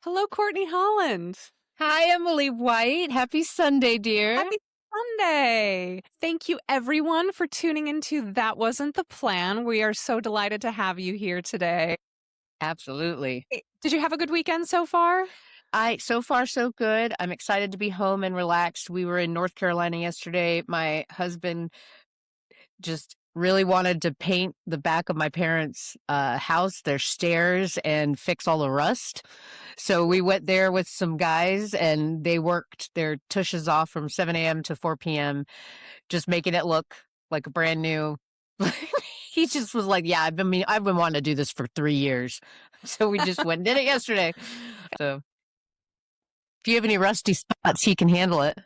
Hello, Courtney Holland. Hi, Emily White. Happy Sunday, dear. Happy Sunday. Thank you, everyone, for tuning into That Wasn't the Plan. We are so delighted to have you here today. Absolutely. Did you have a good weekend so far? So far, so good. I'm excited to be home and relaxed. We were in North Carolina yesterday. My husband just really wanted to paint the back of my parents' house, their stairs, and fix all the rust. So we went there with some guys, and they worked their tushes off from 7 a.m. to 4 p.m., just making it look like a brand new. He just was like, yeah, I've been wanting to do this for 3 years. So we just went and did it yesterday. So if you have any rusty spots, he can handle it.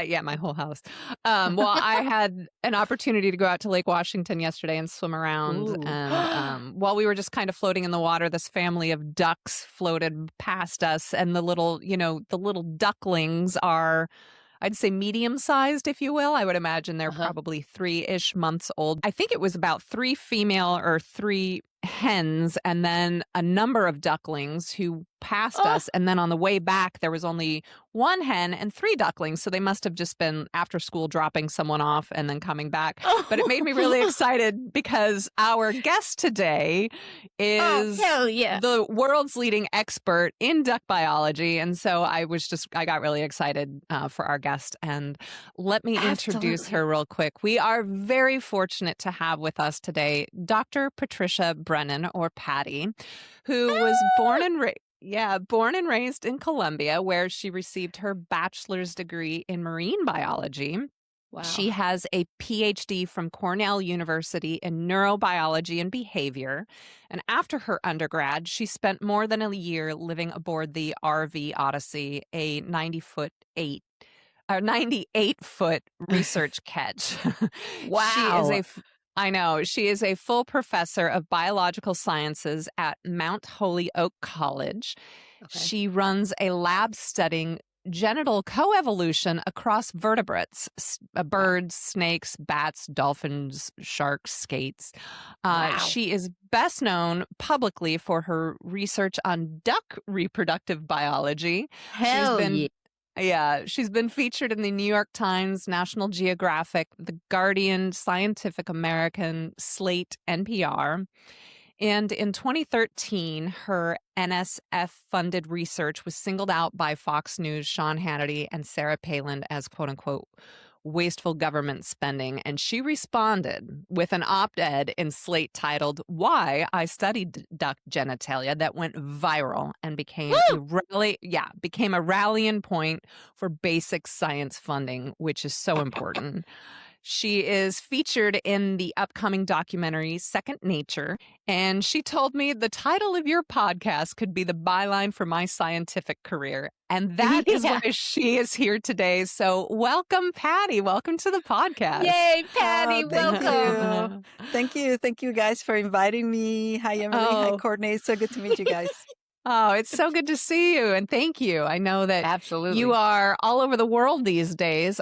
Yeah, my whole house. Well, I had an opportunity to go out to Lake Washington yesterday and swim around. Ooh. And while we were just kind of floating in the water, this family of ducks floated past us. And the little ducklings are, I'd say, medium-sized, if you will. I would imagine they're probably 3-ish months old. I think it was about 3 female or 3 hens and then a number of ducklings who passed us. And then on the way back, there was only 1 hen and 3 ducklings. So they must have just been after school dropping someone off and then coming back. But it made me really excited because our guest today is the world's leading expert in duck biology. And so I got really excited for our guest. And let me introduce her real quick. We are very fortunate to have with us today Dr. Patricia Brennan, or Patty, who was born and raised in Colombia, where she received her bachelor's degree in marine biology. Wow. She has a PhD from Cornell University in neurobiology and behavior. And after her undergrad, she spent more than a year living aboard the RV Odyssey, a 98-foot research ketch. Wow. She is a full professor of biological sciences at Mount Holyoke College. Okay. She runs a lab studying genital coevolution across vertebrates, birds, snakes, bats, dolphins, sharks, skates. Wow. She is best known publicly for her research on duck reproductive biology. She's been featured in the New York Times, National Geographic, The Guardian, Scientific American, Slate, NPR. And in 2013, her NSF-funded research was singled out by Fox News' Sean Hannity and Sarah Palin as, quote-unquote, wasteful government spending. And she responded with an op-ed in Slate titled, Why I Studied Duck Genitalia, that went viral and became a rallying point for basic science funding, which is so important. She is featured in the upcoming documentary Second Nature, and she told me the title of your podcast could be the byline for my scientific career, and that is why she is here today. So welcome, Patty. Welcome to the podcast. Yay, Patty. Welcome. Thank you. Thank you guys for inviting me. Hi, Emily. Hi, Courtney. It's so good to meet you guys. Oh, it's so good to see you, and thank you. I know that you are all over the world these days.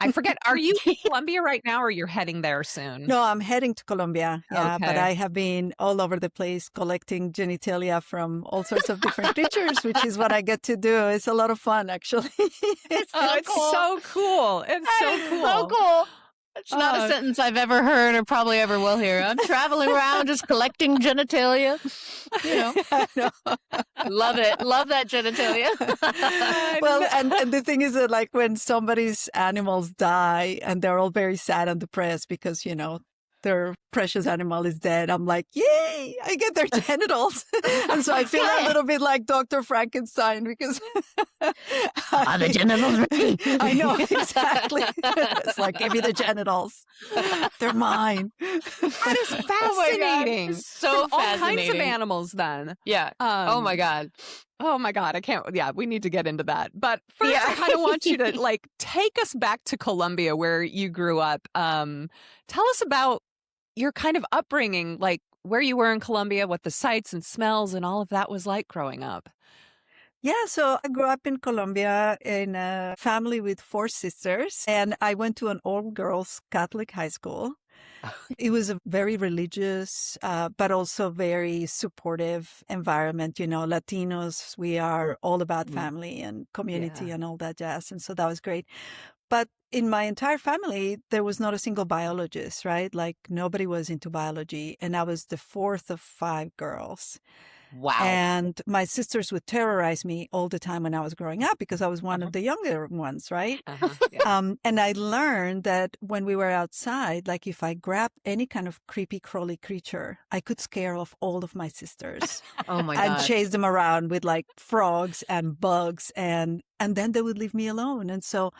I forget, are you in Colombia right now or you're heading there soon? No, I'm heading to Colombia. Yeah, okay. But I have been all over the place collecting genitalia from all sorts of different creatures, which is what I get to do. It's a lot of fun, actually. It's so cool. It's so cool. It's not a sentence I've ever heard or probably ever will hear. I'm traveling around just collecting genitalia. I know. Love it. Love that genitalia. Well, and the thing is that, like, when somebody's animals die and they're all very sad and depressed because, their precious animal is dead, I'm like, yay, I get their genitals. And so I feel a little bit like Dr. Frankenstein because are the genitals ready? I know, exactly. It's like, give me the genitals. They're mine. That is fascinating. Oh, so From fascinating. All kinds of animals then. Yeah. Oh my God. Oh my God, I can't. Yeah, we need to get into that. But first, I kind of want you to take us back to Colombia where you grew up. Tell us about your kind of upbringing, like where you were in Colombia, what the sights and smells and all of that was like growing up. Yeah, so I grew up in Colombia in a family with 4 sisters, and I went to an all-girls Catholic high school. It was a very religious, but also very supportive environment. You know, Latinos, we are all about family and community and all that jazz. And so that was great. But in my entire family, there was not a single biologist, right? Like nobody was into biology. And I was the fourth of 5 girls. Wow. And my sisters would terrorize me all the time when I was growing up because I was one of the younger ones, right? And I learned that when we were outside, like if I grabbed any kind of creepy, crawly creature, I could scare off all of my sisters. Oh my and God. chase them around with like frogs and bugs, and then they would leave me alone. And so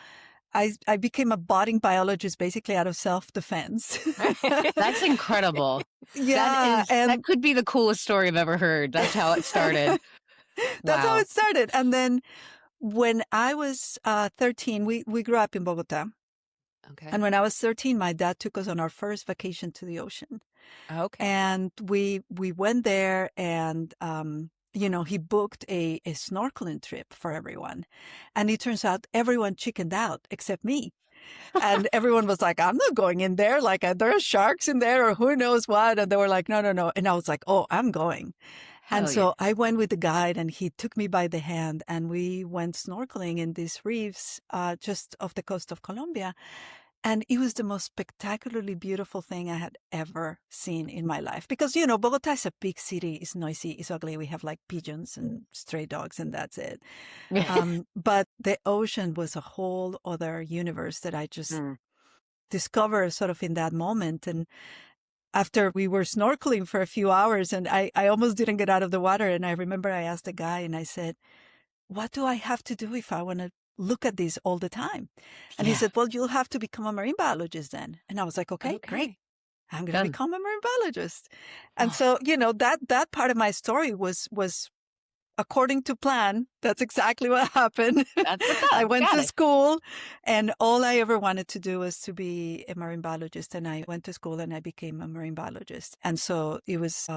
I became a budding biologist basically out of self-defense. That's incredible. Yeah. That could be the coolest story I've ever heard. That's how it started. That's how Wow. it started. And then when I was 13, we grew up in Bogotá. Okay. And when I was 13, my dad took us on our first vacation to the ocean. Okay. And we went there and, you know, he booked a snorkeling trip for everyone. And it turns out everyone chickened out except me. And everyone was like, I'm not going in there. Like, there are sharks in there or who knows what. And they were like, no, no, no. And I was like, oh, I'm going. And so I went with the guide and he took me by the hand and we went snorkeling in these reefs just off the coast of Colombia. And it was the most spectacularly beautiful thing I had ever seen in my life. Because, you know, Bogotá is a big city. It's noisy. It's ugly. We have like pigeons and stray dogs and that's it. But the ocean was a whole other universe that I just discovered sort of in that moment. And after we were snorkeling for a few hours and I almost didn't get out of the water. And I remember I asked the guy and I said, what do I have to do if I want to look at this all the time? And he said, well, you'll have to become a marine biologist then. And I was like, okay. Great. I'm going to become a marine biologist. And so, you know, that part of my story was according to plan. That's exactly what happened. I went to school and all I ever wanted to do was to be a marine biologist. And I went to school and I became a marine biologist. And so it was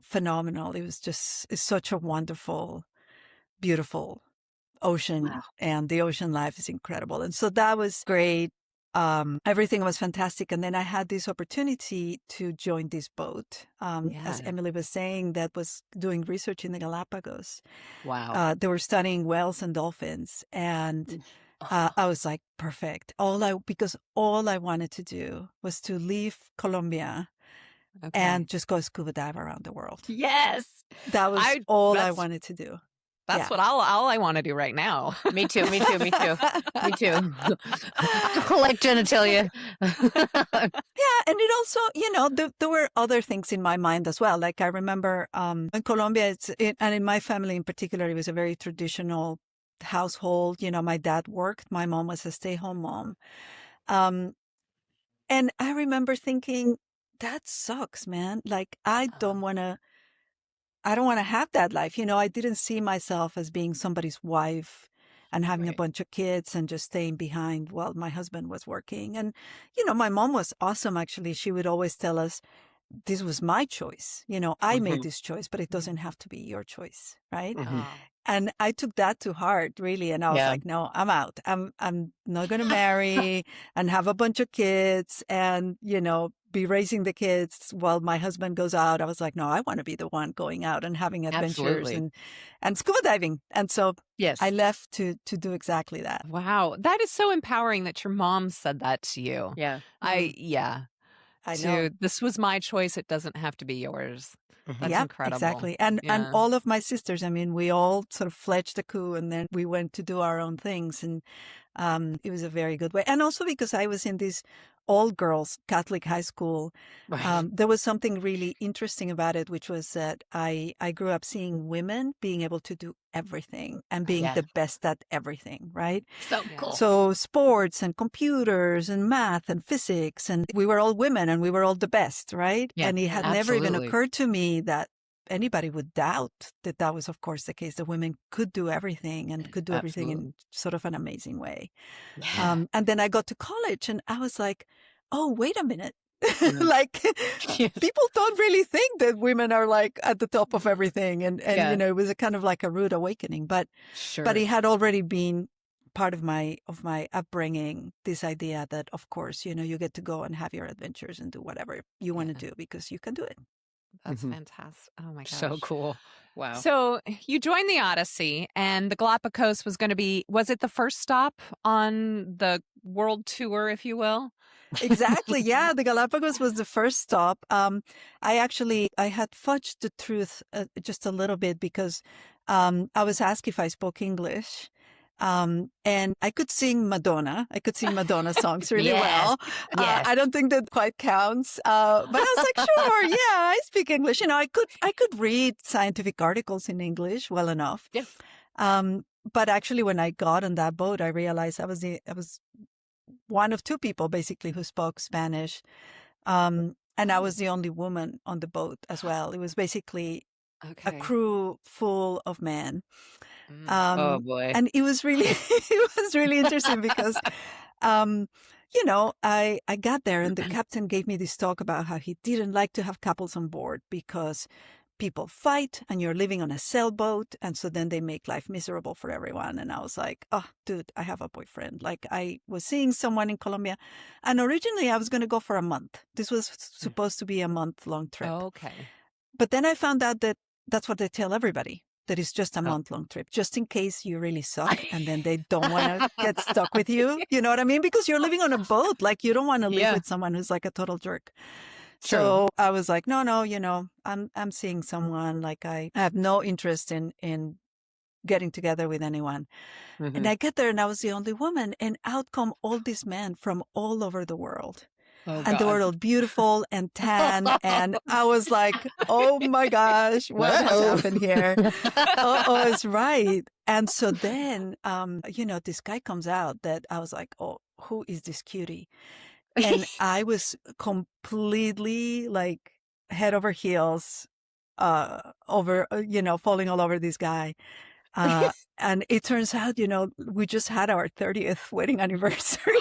phenomenal. It was just, it's such a wonderful, beautiful ocean. Wow. And the ocean life is incredible. And so that was great. Everything was fantastic. And then I had this opportunity to join this boat, as Emily was saying, that was doing research in the Galapagos. Wow. They were studying whales and dolphins. And I was like, perfect. Because all I wanted to do was to leave Colombia and just go scuba dive around the world. Yes. That was all I wanted to do. That's what all I want to do right now. Me too. Me too. Collect genitalia. Yeah. And it also, you know, there were other things in my mind as well. Like I remember in Colombia, and in my family in particular, it was a very traditional household. You know, my dad worked. My mom was a stay-home mom. And I remember thinking, that sucks, man. Like, I don't want to have that life. You know, I didn't see myself as being somebody's wife and having a bunch of kids and just staying behind while my husband was working. And, you know, my mom was awesome, actually. She would always tell us, this was my choice. You know, I made this choice, but it doesn't have to be your choice, right? And I took that to heart, really. And I was like, no, I'm out. I'm not going to marry and have a bunch of kids and, you know, be raising the kids while my husband goes out. I was like, no, I want to be the one going out and having adventures and scuba diving. And so I left to do exactly that. Wow. That is so empowering that your mom said that to you. Yeah. I know. This was my choice. It doesn't have to be yours. That's incredible. Exactly. And all of my sisters, I mean, we all sort of fledged the coup and then we went to do our own things. And it was a very good way. And also because I was in this all-girls Catholic high school, there was something really interesting about it, which was that I grew up seeing women being able to do everything and being the best at everything, right? So cool. So sports and computers and math and physics, and we were all women and we were all the best, right? Yeah, and it had never even occurred to me that anybody would doubt that was, of course, the case, that women could do everything and could do everything in sort of an amazing way. And then I got to college and I was like, oh, wait a minute. Like people don't really think that women are like at the top of everything. And you know, it was a kind of like a rude awakening, but it had already been part of my upbringing, this idea that, of course, you get to go and have your adventures and do whatever you want to do because you can do it. That's fantastic. Oh my gosh. So cool. Wow. So you joined the Odyssey, and the Galapagos was going to be, was it the first stop on the world tour, if you will? Exactly. Yeah. The Galapagos was the first stop. I had fudged the truth just a little bit because I was asked if I spoke English. And I could sing Madonna. I could sing Madonna songs really well. Yes. I don't think that quite counts. But I was like, sure, yeah, I speak English. I could read scientific articles in English well enough. Yeah. But actually, when I got on that boat, I realized I was one of two people basically who spoke Spanish. And I was the only woman on the boat as well. It was basically a crew full of men. Oh boy. And it was really interesting because, I got there and the captain gave me this talk about how he didn't like to have couples on board because people fight and you're living on a sailboat. And so then they make life miserable for everyone. And I was like, oh, dude, I have a boyfriend. Like I was seeing someone in Colombia and originally I was going to go for a month. This was supposed to be a month-long trip. Oh, okay. But then I found out that that's what they tell everybody. That it's just a month-long trip, just in case you really suck and then they don't want to get stuck with you. You know what I mean? Because you're living on a boat. Like you don't want to live with someone who's like a total jerk. True. So I was like, no, I'm seeing someone. Like I have no interest in getting together with anyone. Mm-hmm. And I get there and I was the only woman. And out come all these men from all over the world. Oh, and they were all beautiful and tan. And I was like, oh my gosh, what has happened here? Oh, it's right. And so then, this guy comes out that I was like, oh, who is this cutie? And I was completely like head over heels, falling all over this guy. And it turns out, we just had our 30th wedding anniversary.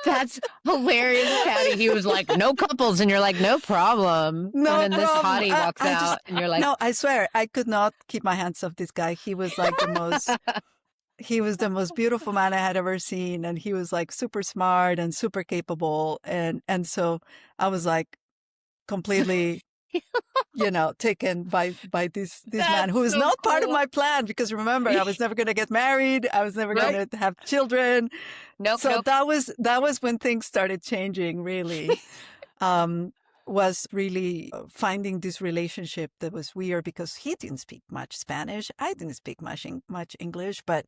That's hilarious, Patty. He was like, no couples. And you're like, no problem. No and then this hottie walks out and you're like, no, I swear, I could not keep my hands off this guy. He was like he was the most beautiful man I had ever seen. And he was like super smart and super capable. And so I was like completely, taken by this man who is not part of my plan, because remember, I was never going to get married. I was never going to have children. That was when things started changing, really. Was really finding this relationship that was weird because he didn't speak much Spanish. I didn't speak much English, but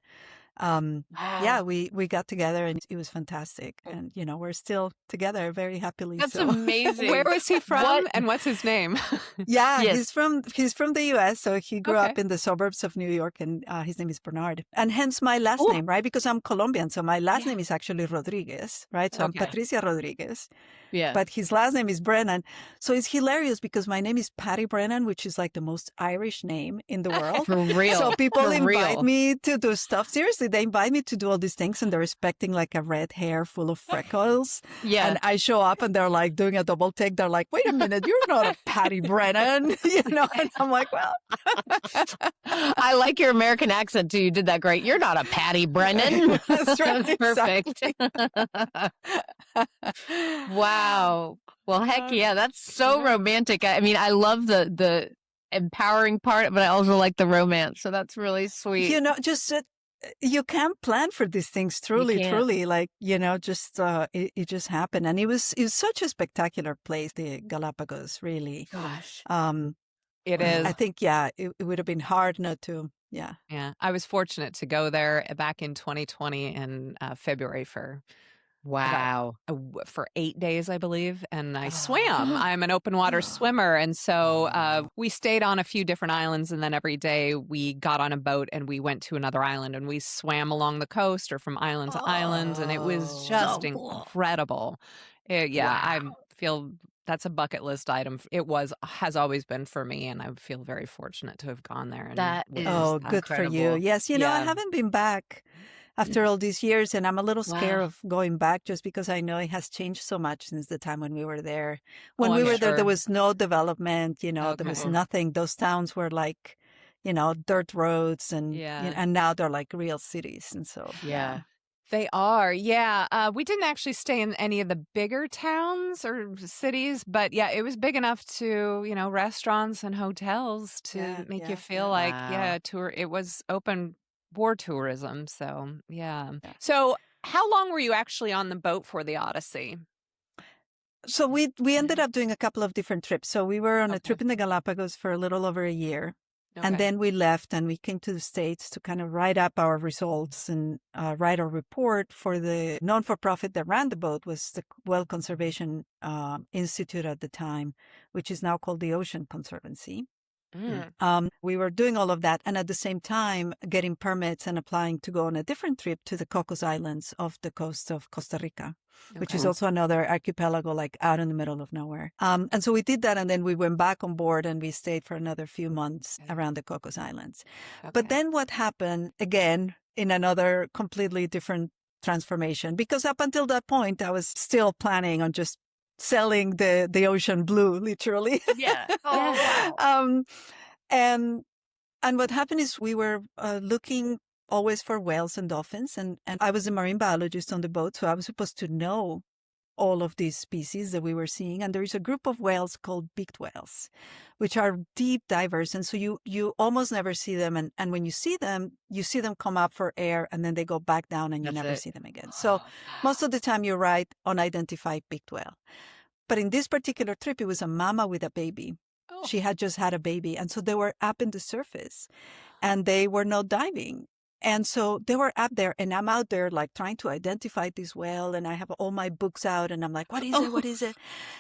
we got together and it was fantastic. And, we're still together very happily. That's amazing. Where was he from and what's his name? He's from the U.S. So he grew up in the suburbs of New York and his name is Bernard. And hence my last name, right? Because I'm Colombian. So my last name is actually Rodriguez, right? So I'm Patricia Rodriguez. Yeah. But his last name is Brennan. So it's hilarious because my name is Patty Brennan, which is like the most Irish name in the world. For real. So people invite me to do stuff. Seriously, they invite me to do all these things and they're expecting like a red hair full of freckles. Yeah. And I show up and they're like doing a double take. They're like, wait a minute, you're not a Patty Brennan. And I'm like, well. I like your American accent too. You did that great. You're not a Patty Brennan. That's right. Perfect. Wow. Well, heck yeah. That's so romantic. I mean, I love the empowering part, but I also like the romance. So that's really sweet. You can't plan for these things, truly. Like, just it just happened. And it was such a spectacular place, the Galapagos, really. Gosh. It is. I think, it would have been hard not to. Yeah. Yeah. I was fortunate to go there back in 2020 in February for 8 days, I believe. And I swam. I'm an open water swimmer. And so we stayed on a few different islands. And then every day we got on a boat and we went to another island and we swam along the coast or from island to island. And it was just incredible. I feel that's a bucket list item. Has always been for me. And I feel very fortunate to have gone there. And good for you. Yes. I haven't been back after all these years, and I'm a little scared of going back just because I know it has changed so much since the time when we were there. When we were there, there was no development, there was nothing. Those towns were like, dirt roads Yeah. and now they're like real cities. And so, Yeah. They are. Yeah. We didn't actually stay in any of the bigger towns or cities, but yeah, it was big enough to, restaurants and hotels to make you feel like, Wow. it was open for tourism. So, yeah. Yeah. So, how long were you actually on the boat for the Odyssey? So we ended up doing a couple of different trips. So we were on a trip in the Galapagos for a little over a year. Okay. And then we left and we came to the States to kind of write up our results and write a report for the non-for-profit that ran the boat, was the Whale Conservation Institute at the time, which is now called the Ocean Conservancy. We were doing all of that and at the same time getting permits and applying to go on a different trip to the Cocos Islands off the coast of Costa Rica, which is also another archipelago like out in the middle of nowhere. And so we did that and then we went back on board and we stayed for another few months around the Cocos Islands. But then what happened, again, in another completely different transformation, because up until that point, I was still planning on just selling the ocean blue, literally. Yeah. Oh, wow. And what happened is we were looking always for whales and dolphins, and I was a marine biologist on the boat, so I was supposed to know all of these species that we were seeing. And there is a group of whales called beaked whales, which are deep divers, and so you almost never see them. And when you see them come up for air, and then they go back down, and you never see them again. So most of the time you're right, unidentified beaked whale. But in this particular trip, it was a mama with a baby. She had just had a baby. And so they were up in the surface and they were not diving. And so they were up there and I'm out there like trying to identify this whale. And I have all my books out and I'm like, what is it? What is it?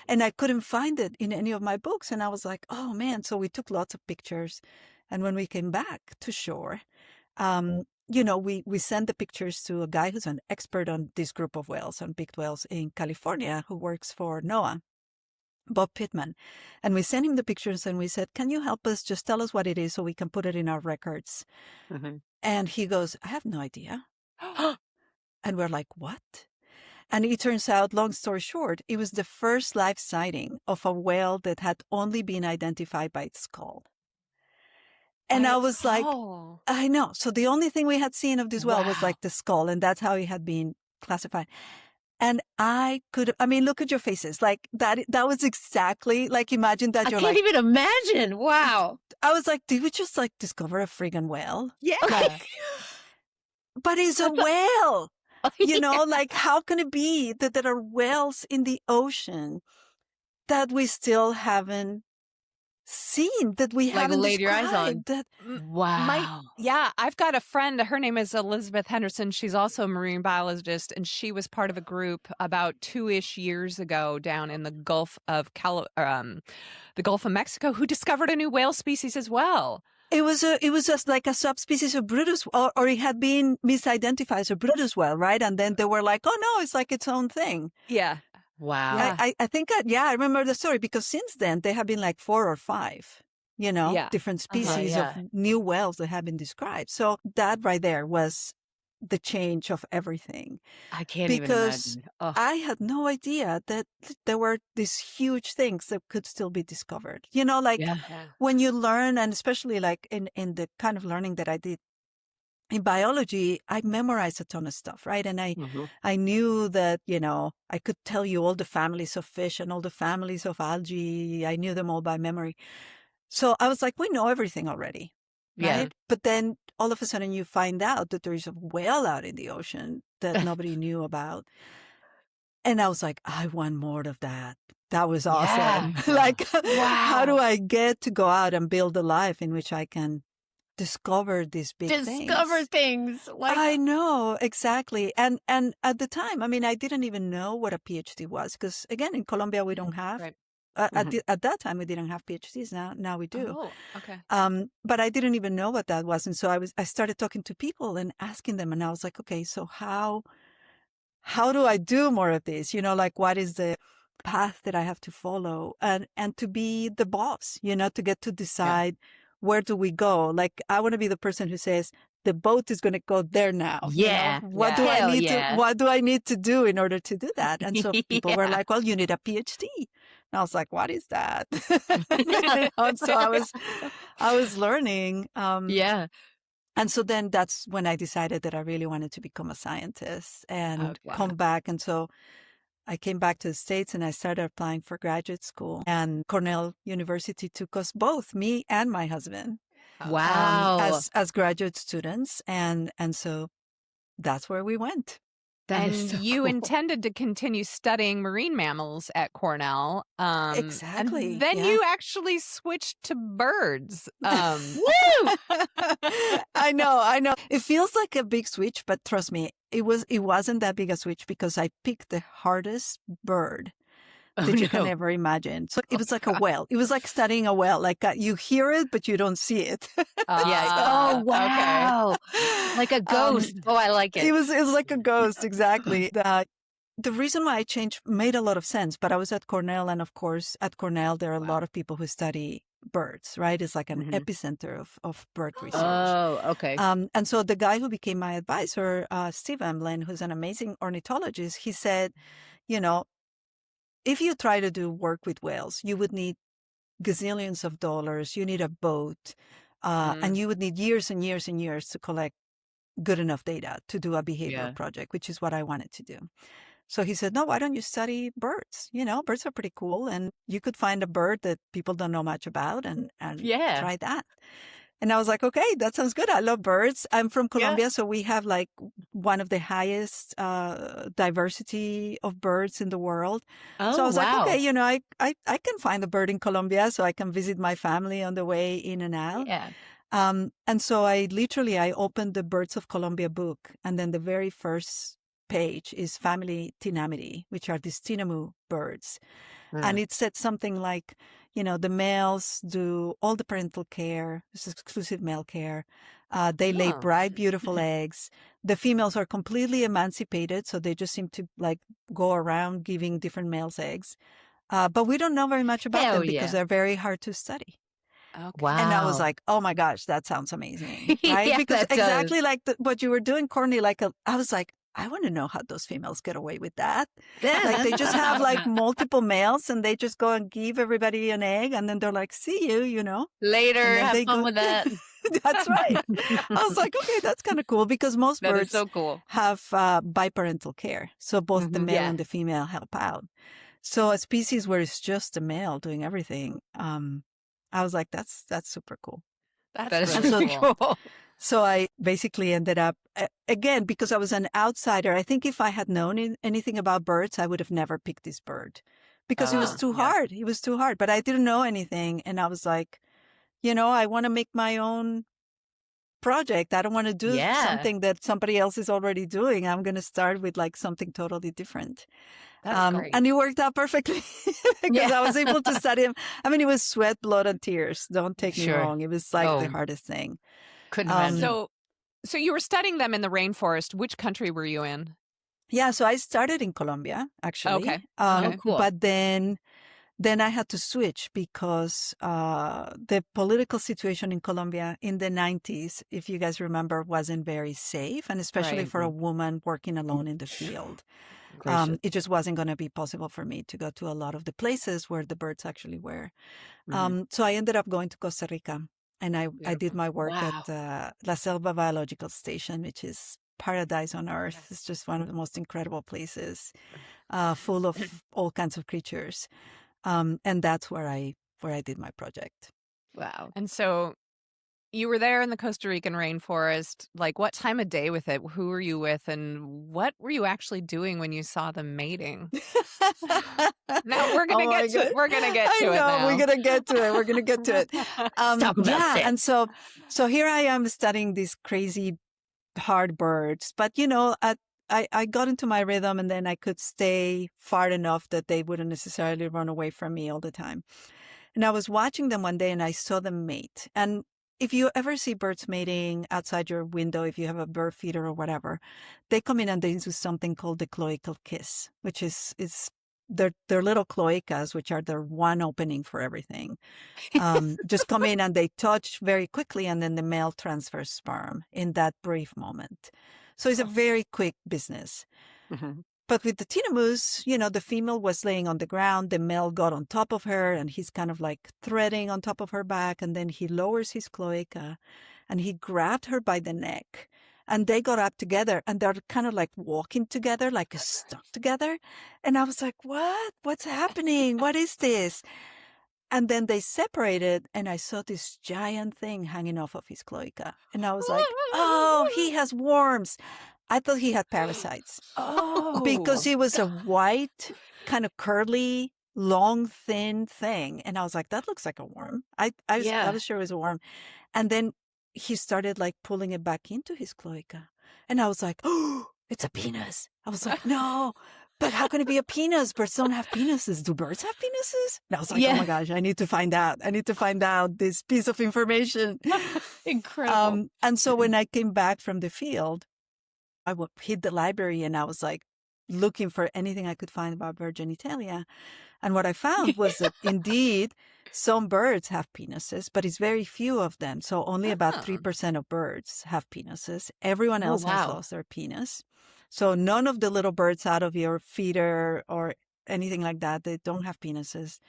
And I couldn't find it in any of my books. And I was like, oh man. So we took lots of pictures. And when we came back to shore, we sent the pictures to a guy who's an expert on this group of whales, on beaked whales in California, who works for NOAA. Bob Pittman. And we sent him the pictures and we said, can you help us? Just tell us what it is so we can put it in our records. And he goes, I have no idea. And we're like, what? And it turns out, long story short, it was the first live sighting of a whale that had only been identified by its skull. And I was like, I know. So the only thing we had seen of this whale was like the skull, and that's how it had been classified. And look at your faces. Like that was exactly like, imagine that you're like. I can't even imagine. Wow. I was like, did we just like discover a friggin' whale? Yeah. But it's a whale. Like how can it be that there are whales in the ocean that we still haven't seen, that we haven't laid your eyes on? Wow. I've got a friend. Her name is Elizabeth Henderson. She's also a marine biologist, and she was part of a group about 2-ish years ago down in the Gulf of Mexico, who discovered a new whale species as well. It was just like a subspecies of Brutus, or it had been misidentified as a Brutus whale, right? And then they were like, oh no, it's like its own thing. Yeah. Wow. I think, I remember the story, because since then there have been like 4 or 5, different species of new whales that have been described. So that right there was the change of everything. I can't even imagine. I had no idea that there were these huge things that could still be discovered. When you learn, and especially like in the kind of learning that I did in biology, I memorized a ton of stuff, right? And I knew that, I could tell you all the families of fish and all the families of algae. I knew them all by memory. So I was like, we know everything already, right? Yeah. But then all of a sudden you find out that there is a whale out in the ocean that nobody knew about. And I was like, I want more of that. That was awesome. Yeah. How do I get to go out and build a life in which I can discover these big things. I know, exactly. And at the time, I didn't even know what a PhD was, because again, in Colombia, we don't have, at that time, we didn't have PhDs. Now we do. Oh, okay. But I didn't even know what that was. And so I started talking to people and asking them, and I was like, okay, so how do I do more of this? What is the path that I have to follow, and to be the boss, to get to decide where do we go? Like, I want to be the person who says, the boat is going to go there now. Yeah. What do I need to do in order to do that? And so people were like, well, you need a PhD. And I was like, what is that? So I was learning. Yeah. And so then that's when I decided that I really wanted to become a scientist and come back. And so I came back to the States and I started applying for graduate school. And Cornell University took us both, me and my husband, Wow. as graduate students. And so that's where we went. That And is so you cool. intended to continue studying marine mammals at Cornell. Exactly. And then yeah. you actually switched to birds. Woo! I know. It feels like a big switch, but trust me, it wasn't that big a switch because I picked the hardest bird that you can ever imagine. So it was like a whale. It was like studying a whale. Like you hear it, but you don't see it. Oh, wow. Okay. Like a ghost. I like it. It was like a ghost. Exactly. The reason why I changed made a lot of sense, but I was at Cornell. And of course, at Cornell, there are a lot of people who study birds, right? It's like an epicenter of bird research. Oh, okay. And so the guy who became my advisor, Steve Emblin, who's an amazing ornithologist, he said, if you try to do work with whales, you would need gazillions of dollars. You need a boat, and you would need years and years and years to collect good enough data to do a behavioral project, which is what I wanted to do. So he said, no, why don't you study birds? Birds are pretty cool. And you could find a bird that people don't know much about and try that. And I was like, okay, that sounds good. I love birds. I'm from Colombia, so we have like one of the highest diversity of birds in the world. Oh, so I was wow. like, okay, I can find a bird in Colombia, so I can visit my family on the way in and out. Yeah. And so I opened the Birds of Colombia book, and then the very first page is family Tinamity, which are these Tinamu birds. And it said something like, the males do all the parental care. This is exclusive male care. They lay bright, beautiful eggs. The females are completely emancipated, so they just seem to like go around giving different males eggs. But we don't know very much about them because they're very hard to study. Okay. Wow. And I was like, oh my gosh, that sounds amazing. Right? Yeah, because that does. exactly like what you were doing, Courtney, I was like, I want to know how those females get away with that. Like they just have like multiple males and they just go and give everybody an egg and then they're like, see you, Later, have fun with that. That's right. I was like, okay, that's kind of cool because most That is birds so cool. have biparental care. So both the male and the female help out. So a species where it's just the male doing everything, I was like, that's super cool. That is really really cool. So I basically ended up, again, because I was an outsider. I think if I had known anything about birds, I would have never picked this bird because it was too hard. It was too hard, but I didn't know anything. And I was like, I want to make my own project. I don't want to do something that somebody else is already doing. I'm going to start with like something totally different. That's great. And it worked out perfectly because I was able to study him. I mean, it was sweat, blood, and tears. Don't take me wrong. It was like the hardest thing. Couldn't imagine. So you were studying them in the rainforest. Which country were you in? Yeah, so I started in Colombia, actually. Okay. Cool. But then I had to switch because the political situation in Colombia in the 90s, if you guys remember, wasn't very safe, and especially for a woman working alone in the field. It just wasn't going to be possible for me to go to a lot of the places where the birds actually were. So I ended up going to Costa Rica, and I did my work at La Selva Biological Station, which is paradise on earth. It's just one of the most incredible places, full of all kinds of creatures. And that's where I did my project. Wow. And so you were there in the Costa Rican rainforest. Like, what time of day with it? Who were you with? And what were you actually doing when you saw them mating? Now we're gonna get to it. We're gonna get to it. Now. We're gonna get to it. We're gonna get to it. Talk about it. And so here I am studying these crazy hard birds, but I got into my rhythm, and then I could stay far enough that they wouldn't necessarily run away from me all the time. And I was watching them one day, and I saw them mate. And if you ever see birds mating outside your window, if you have a bird feeder or whatever, they come in and they do something called the cloacal kiss, which is their little cloacas, which are their one opening for everything. Just come in and they touch very quickly, and then the male transfers sperm in that brief moment. So it's a very quick business. But with the tinamous, the female was laying on the ground. The male got on top of her, and he's kind of like threading on top of her back. And then he lowers his cloaca, and he grabbed her by the neck. And they got up together, and they're kind of like walking together, like stuck together. And I was like, what? What's happening? What is this? And then they separated, and I saw this giant thing hanging off of his cloaca. And I was like, oh, he has worms. I thought he had parasites. Oh. Because he was a white, kind of curly, long, thin thing. And I was like, that looks like a worm. I was sure it was a worm. And then he started like pulling it back into his cloaca. And I was like, oh, it's a penis. I was like, no, but how can it be a penis? Birds don't have penises. Do birds have penises? And I was like, oh my gosh, I need to find out. I need to find out this piece of information. Incredible. And so when I came back from the field, I would hit the library and I was like looking for anything I could find about bird genitalia. And what I found was that indeed some birds have penises, but it's very few of them. So only about 3% of birds have penises. Everyone else has lost their penis. So none of the little birds out of your feeder or anything like that, they don't have penises.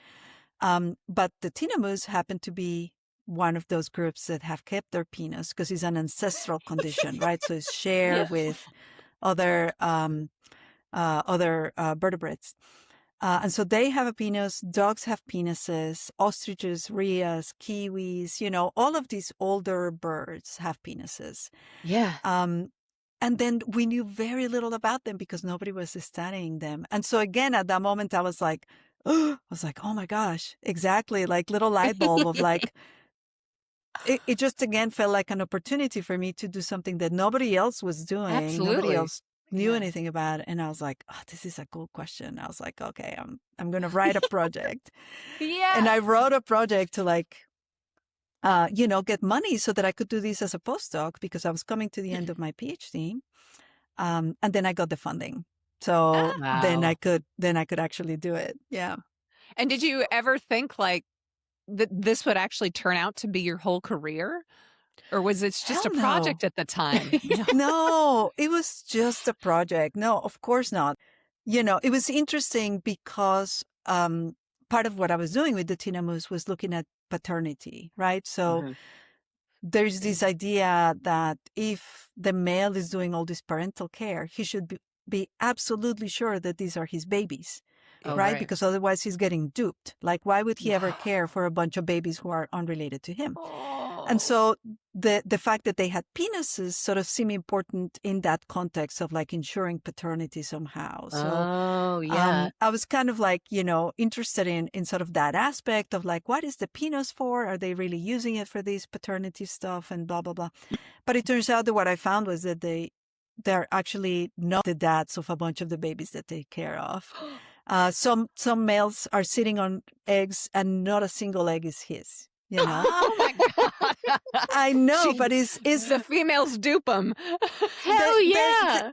But the tinamous happen to be one of those groups that have kept their penis because it's an ancestral condition, right? So it's shared with other vertebrates. And so they have a penis. Dogs have penises. Ostriches, rheas, kiwis, all of these older birds have penises. Yeah. And then we knew very little about them because nobody was studying them. And so again, at that moment, I was like, oh my gosh, exactly. Like little light bulb of like, it just again felt like an opportunity for me to do something that nobody else was doing. Absolutely. Nobody else knew anything about it. And I was like, oh, this is a cool question. I was like, okay, I'm going to write a project. And I wrote a project to like, get money so that I could do this as a postdoc because I was coming to the end of my PhD. And then I got the funding. So then I could actually do it. Yeah. And did you ever think like that this would actually turn out to be your whole career? Or was it just a project at the time? No, it was just a project. No, of course not. It was interesting because part of what I was doing with the tinamous was looking at paternity, right? So there's this idea that if the male is doing all this parental care, he should be absolutely sure that these are his babies. Right? Because otherwise he's getting duped. Like, why would he ever care for a bunch of babies who are unrelated to him? And so the fact that they had penises sort of seemed important in that context of like ensuring paternity somehow. So I was kind of like, interested in sort of that aspect of like, what is the penis for? Are they really using it for this paternity stuff and blah, blah, blah. But it turns out that what I found was that they're actually not the dads of a bunch of the babies that they take care of. Some males are sitting on eggs and not a single egg is his, Oh my God. I know, but is the females dupe them. Hell yeah.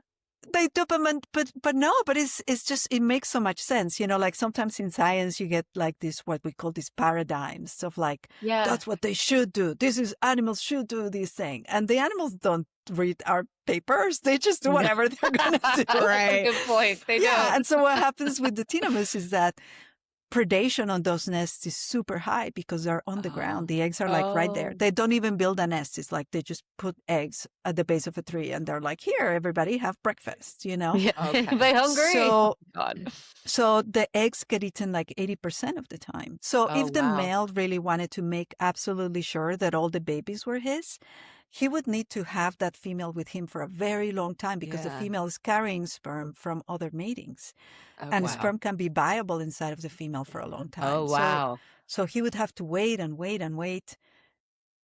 They dupe them, but it's just, it makes so much sense. Like sometimes in science you get like this, what we call these paradigms of like, that's what they should do. Animals should do this thing. And the animals don't read our papers. They just do whatever they're going to do. Right. Good point. They don't. And so what happens with the tinamous is that predation on those nests is super high because they're on the ground. The eggs are like right there. They don't even build a nest. It's like they just put eggs at the base of a tree and they're like, here, everybody have breakfast, Yeah. They hungry? So the eggs get eaten like 80% of the time. So if the male really wanted to make absolutely sure that all the babies were his, he would need to have that female with him for a very long time because the female is carrying sperm from other matings. And sperm can be viable inside of the female for a long time. Oh, wow. So he would have to wait and wait and wait.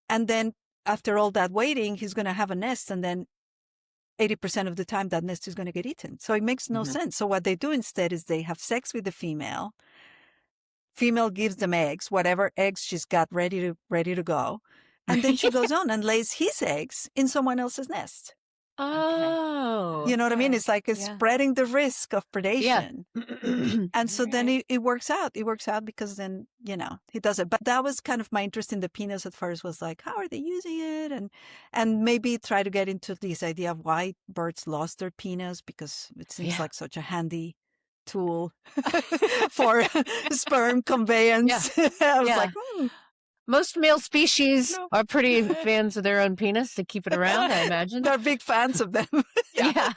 And then after all that waiting, he's going to have a nest. And then 80% of the time that nest is going to get eaten. So it makes no sense. So what they do instead is they have sex with the female. Female gives them eggs, whatever eggs she's got ready to go. And then she goes on and lays his eggs in someone else's nest. Oh. You know what I mean? Okay. It's like it's Yeah. spreading the risk of Yeah. predation. And so then it works out. It works out because then, he does it. But that was kind of my interest in the penis at first, was like, how are they using it? And maybe try to get into this idea of why birds lost their penis, because it seems like such a handy tool for sperm conveyance. I was like, most male species No. are pretty fans of their own penis to keep it around, I imagine. they're big fans of them. Yeah.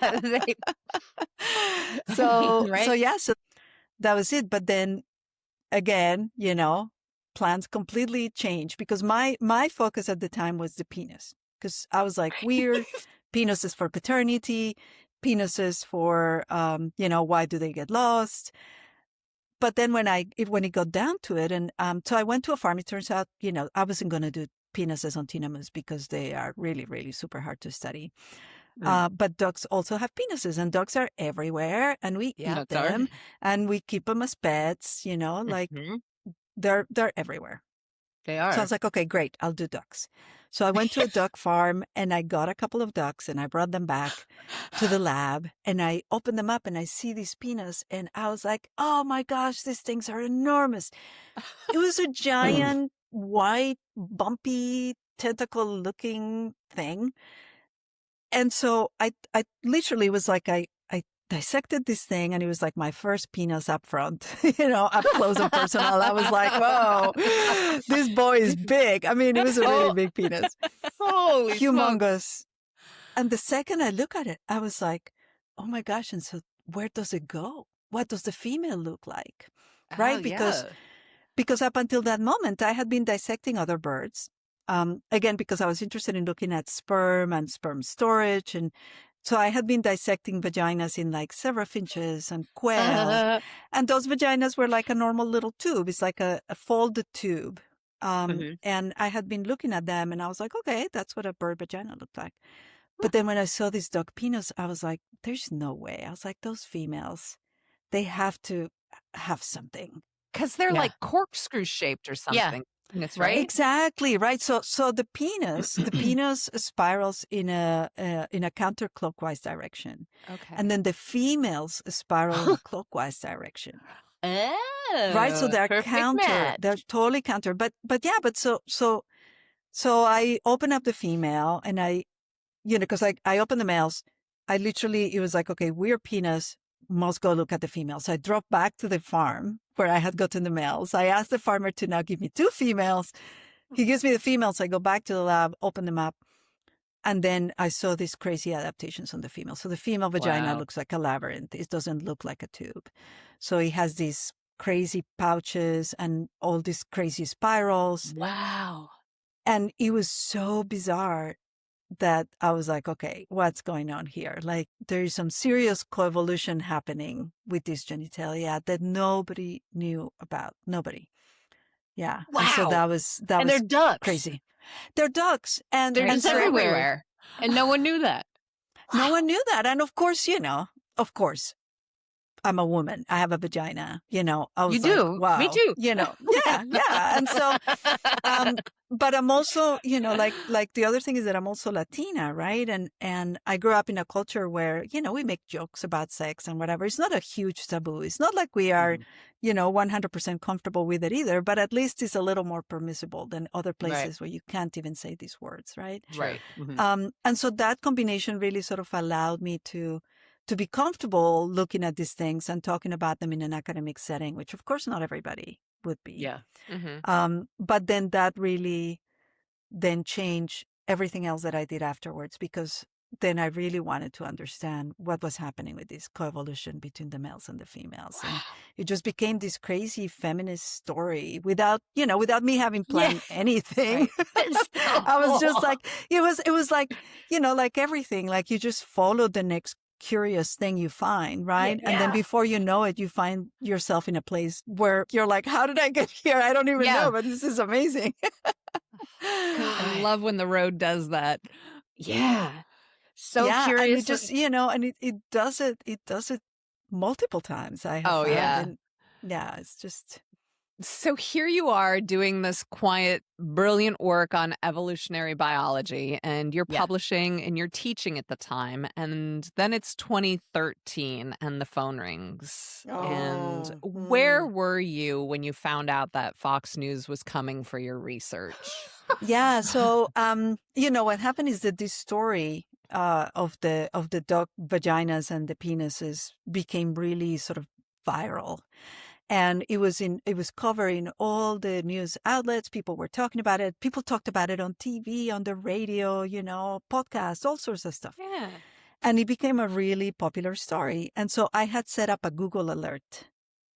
So Right? so that was it. But then again, plans completely changed, because my focus at the time was the penis, because I was like, weird, penises for paternity, penises for, why do they get lost? But then when it got down to it, and so I went to a farm, it turns out, I wasn't going to do penises on tinamous because they are really, really super hard to study. But ducks also have penises, and ducks are everywhere, and we eat them, and we keep them as pets, like they're everywhere. They are. So I was like, okay, great, I'll do ducks. So I went to a duck farm and I got a couple of ducks and I brought them back to the lab and I opened them up and I see these penis and I was like, oh my gosh, these things are enormous. It was a giant, white, bumpy, tentacle looking thing. And so I literally was like, I dissected this thing, and it was like my first penis up front, up close and personal. I was like, whoa, this boy is big. I mean, it was a really big penis. Holy humongous. Smokes. And the second I look at it, I was like, oh my gosh. And so where does it go? What does the female look like? Right? Because up until that moment, I had been dissecting other birds. Again, because I was interested in looking at sperm and sperm storage. And so I had been dissecting vaginas in like seraphinches and quail. And those vaginas were like a normal little tube. It's like a folded tube. And I had been looking at them and I was like, okay, that's what a bird vagina looked like. But then when I saw this duck penis, I was like, there's no way. I was like, those females, they have to have something. Because they're like corkscrew shaped or something. That's right. Exactly. Right. So the penis spirals in a counterclockwise direction. Okay. And then the females spiral in a clockwise direction. Oh, right. So they're counter. Match. They're totally counter. But so I open up the female and because I open the males. It was like, okay, we're penis, must go look at the females. So I drove back to the farm where I had gotten the males. I asked the farmer to now give me 2 females. He gives me the females. I go back to the lab, open them up. And then I saw these crazy adaptations on the female. So the female vagina looks like a labyrinth. It doesn't look like a tube. So it has these crazy pouches and all these crazy spirals. Wow. And it was so bizarre that I was like, okay, what's going on here? Like, there is some serious coevolution happening with this genitalia that nobody knew about. Nobody. Yeah. Wow. And so that was they're ducks. crazy. They're ducks. And they're just everywhere. And no one knew that. No one knew that. And of course, I'm a woman. I have a vagina. I was you do. Wow. Me too. Yeah. And so, but I'm also, like the other thing is that I'm also Latina, right? And I grew up in a culture where, we make jokes about sex and whatever. It's not a huge taboo. It's not like we are, 100% comfortable with it either, but at least it's a little more permissible than other places where you can't even say these words, right? Right. And so that combination really sort of allowed me to be comfortable looking at these things and talking about them in an academic setting, which of course not everybody would be. Yeah. But then that really then changed everything else that I did afterwards, because then I really wanted to understand what was happening with this coevolution between the males and the females. And it just became this crazy feminist story without me having planned anything. I was just like, it was like, like everything, like you just followed the next curious thing you find, right? And then before you know it, you find yourself in a place where you're like, how did I get here? I don't even know, but this is amazing. I love when the road does that. Yeah. So curious. And it just, and it does it multiple times. I have found. Yeah. And it's just. So here you are doing this quiet, brilliant work on evolutionary biology, and you're Yeah. publishing and you're teaching at the time. And then it's 2013 and the phone rings. And Oh, where were you when you found out that Fox News was coming for your research? yeah. So, what happened is that this story of the dog vaginas and the penises became really sort of viral. And it was covering all the news outlets. People were talking about it. People talked about it on TV, on the radio, podcasts, all sorts of stuff. Yeah. And it became a really popular story. And so I had set up a Google alert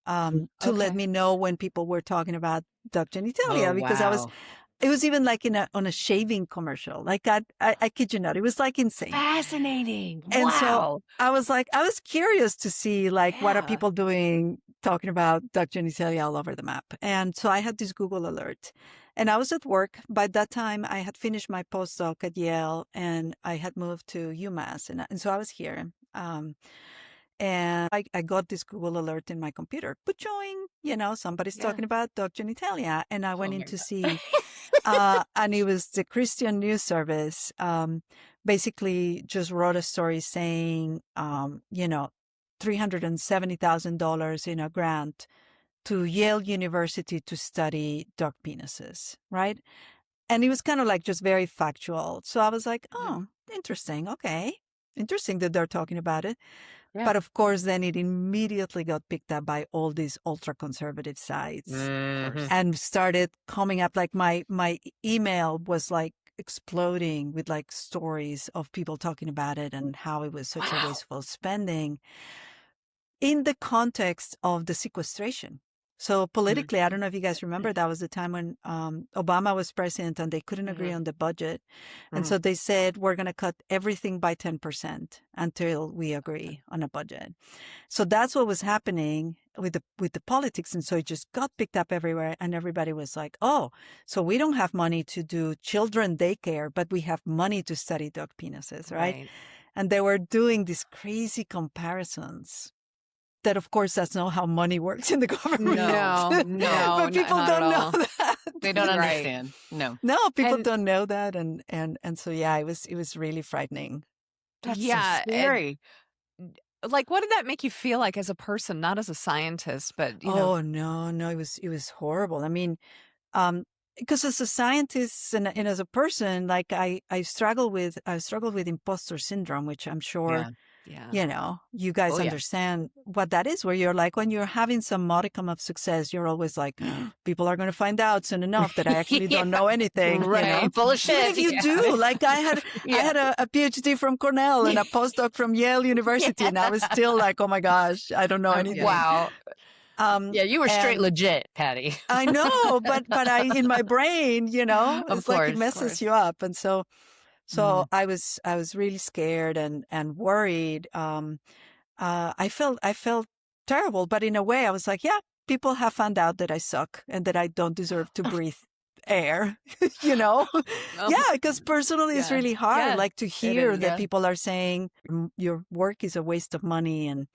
to let Okay. me know when people were talking about duct genitalia, Oh, because wow. it was even like on a shaving commercial. Like I kid you not, it was like insane. Fascinating. And so Wow. I was curious to see like what are Yeah. people doing talking about duct genitalia all over the map. And so I had this Google alert, and I was at work. By that time, I had finished my postdoc at Yale, and I had moved to UMass, and so I was here. And I got this Google alert in my computer. Puchoing, somebody's Yeah. talking about duct genitalia, and I went Oh in my to God. see. And it was the Christian News Service, basically just wrote a story saying, $370,000 in a grant to Yale University to study duck penises, right? And it was kind of like just very factual. So I was like, oh, interesting. Okay. Interesting that they're talking about it. Yeah. But of course, then it immediately got picked up by all these ultra conservative sites Mhm. and started coming up. Like my email was like exploding with like stories of people talking about it and how it was such a wasteful spending in the context of the sequestration. So politically, I don't know if you guys remember, that was the time when Obama was president and they couldn't agree on the budget. And so they said, we're going to cut everything by 10% until we agree on a budget. So that's what was happening with the politics. And so it just got picked up everywhere. And everybody was like, oh, so we don't have money to do children daycare, but we have money to study duck penises, right? And they were doing these crazy comparisons. That, of course, that's not how money works in the government. No, but people not don't at know all. that. They don't Right. understand. No. No, people And- don't know that, and so yeah, it was really frightening. That's Yeah, so and- scary. Like, what did that make you feel like as a person, not as a scientist, but you know? Oh no, it was horrible. I mean, because as a scientist and as a person, like I struggled with imposter syndrome, which I'm sure. Yeah. You guys Oh, yeah. understand what that is, where you're like, when you're having some modicum of success, you're always like, people are going to find out soon enough that I actually don't know anything. Right. Full of shit. Even if you do, like I had a PhD from Cornell and a postdoc from Yale University, and I was still like, oh my gosh, I don't know anything. Wow. Yeah, You were straight legit, Patty. I know, but I in my brain, Of it's like course, it of messes course. you up, and so I was really scared and worried. I felt terrible, but in a way, I was like, yeah, people have found out that I suck and that I don't deserve to breathe air. Yeah, because personally, it's Yeah. really hard, Yeah, like to hear is, that yeah. people are saying your work is a waste of money and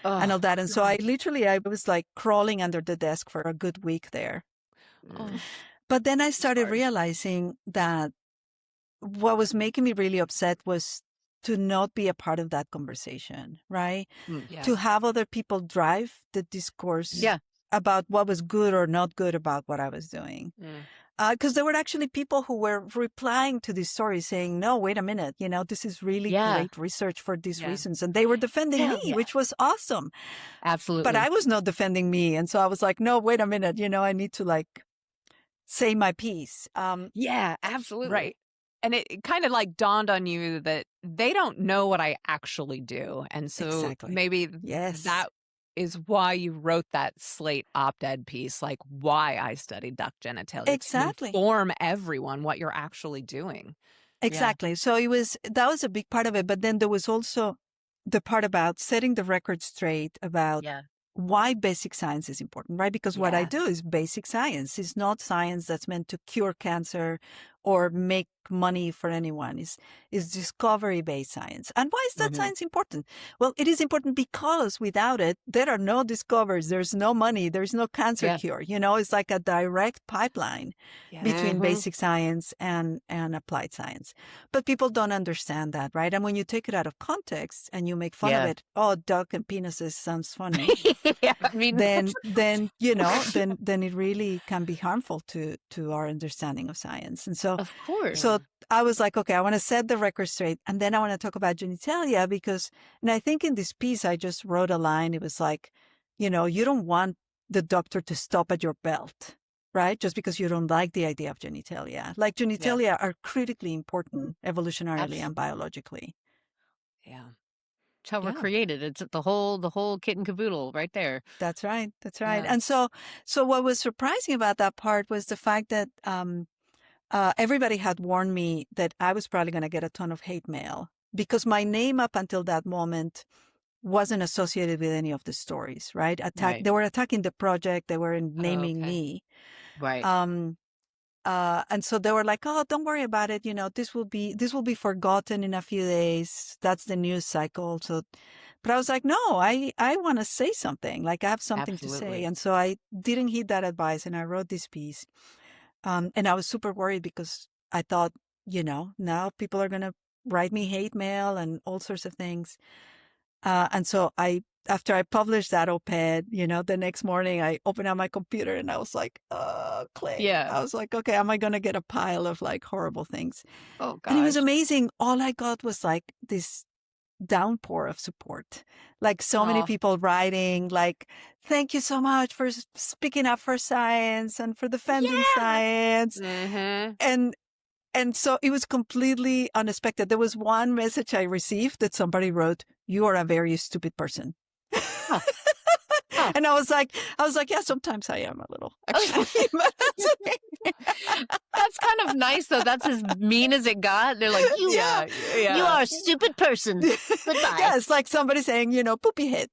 all that. And so I was like crawling under the desk for a good week there. Oh. But then I started hard. realizing that what was making me really upset was to not be a part of that conversation, right? Yeah. To have other people drive the discourse Yeah. about what was good or not good about what I was doing. Because there were actually people who were replying to this story saying, no, wait a minute, this is really great research for these reasons. And they were defending me, which was awesome. Absolutely. But I was not defending me. And so I was like, no, wait a minute, I need to like say my piece. Yeah, absolutely. Right. And it kind of like dawned on you that they don't know what I actually do. And so Exactly. maybe Yes. that is why you wrote that Slate op-ed piece, like why I studied duct genitalia. Exactly. To inform everyone what you're actually doing. Exactly. So that was a big part of it. But then there was also the part about setting the record straight about why basic science is important, right? Because what I do is basic science. It's not science that's meant to cure cancer or make money for anyone, is discovery-based science. And why is that science important? Well, it is important because without it, there are no discoveries, there's no money, there's no cancer cure. It's like a direct pipeline between basic science and applied science. But people don't understand that, right? And when you take it out of context and you make fun of it, oh, duck and penises sounds funny. Then it really can be harmful to our understanding of science. And so, of course. So I was like, okay, I want to set the record straight. And then I want to talk about genitalia because, and I think in this piece, I just wrote a line. It was like, you don't want the doctor to stop at your belt, right? Just because you don't like the idea of genitalia. Like genitalia are critically important evolutionarily and biologically. Yeah. It's how we're created. It's the whole kit and caboodle right there. That's right. That's right. Yeah. And so what was surprising about that part was the fact that everybody had warned me that I was probably going to get a ton of hate mail because my name up until that moment wasn't associated with any of the stories, right? They were attacking the project. They were naming me. Right. And so they were like, oh, don't worry about it. This will be forgotten in a few days. That's the news cycle. So, but I was like, no, I want to say something. Like I have something to say. And so I didn't heed that advice and I wrote this piece. And I was super worried because I thought, now people are going to write me hate mail and all sorts of things. And so after I published that op-ed, the next morning I opened up my computer and I was like, Clay. Yeah. I was like, okay, am I going to get a pile of like horrible things? Oh, gosh. And it was amazing. All I got was like this downpour of support. Like so many people writing like, thank you so much for speaking up for science and for defending science. And so it was completely unexpected. There was one message I received that somebody wrote, "You are a very stupid person." And I was like, yeah, sometimes I am a little, actually. That's kind of nice, though. That's as mean as it got. They're like, you are a stupid person. Goodbye. Yeah, it's like somebody saying, poopy head.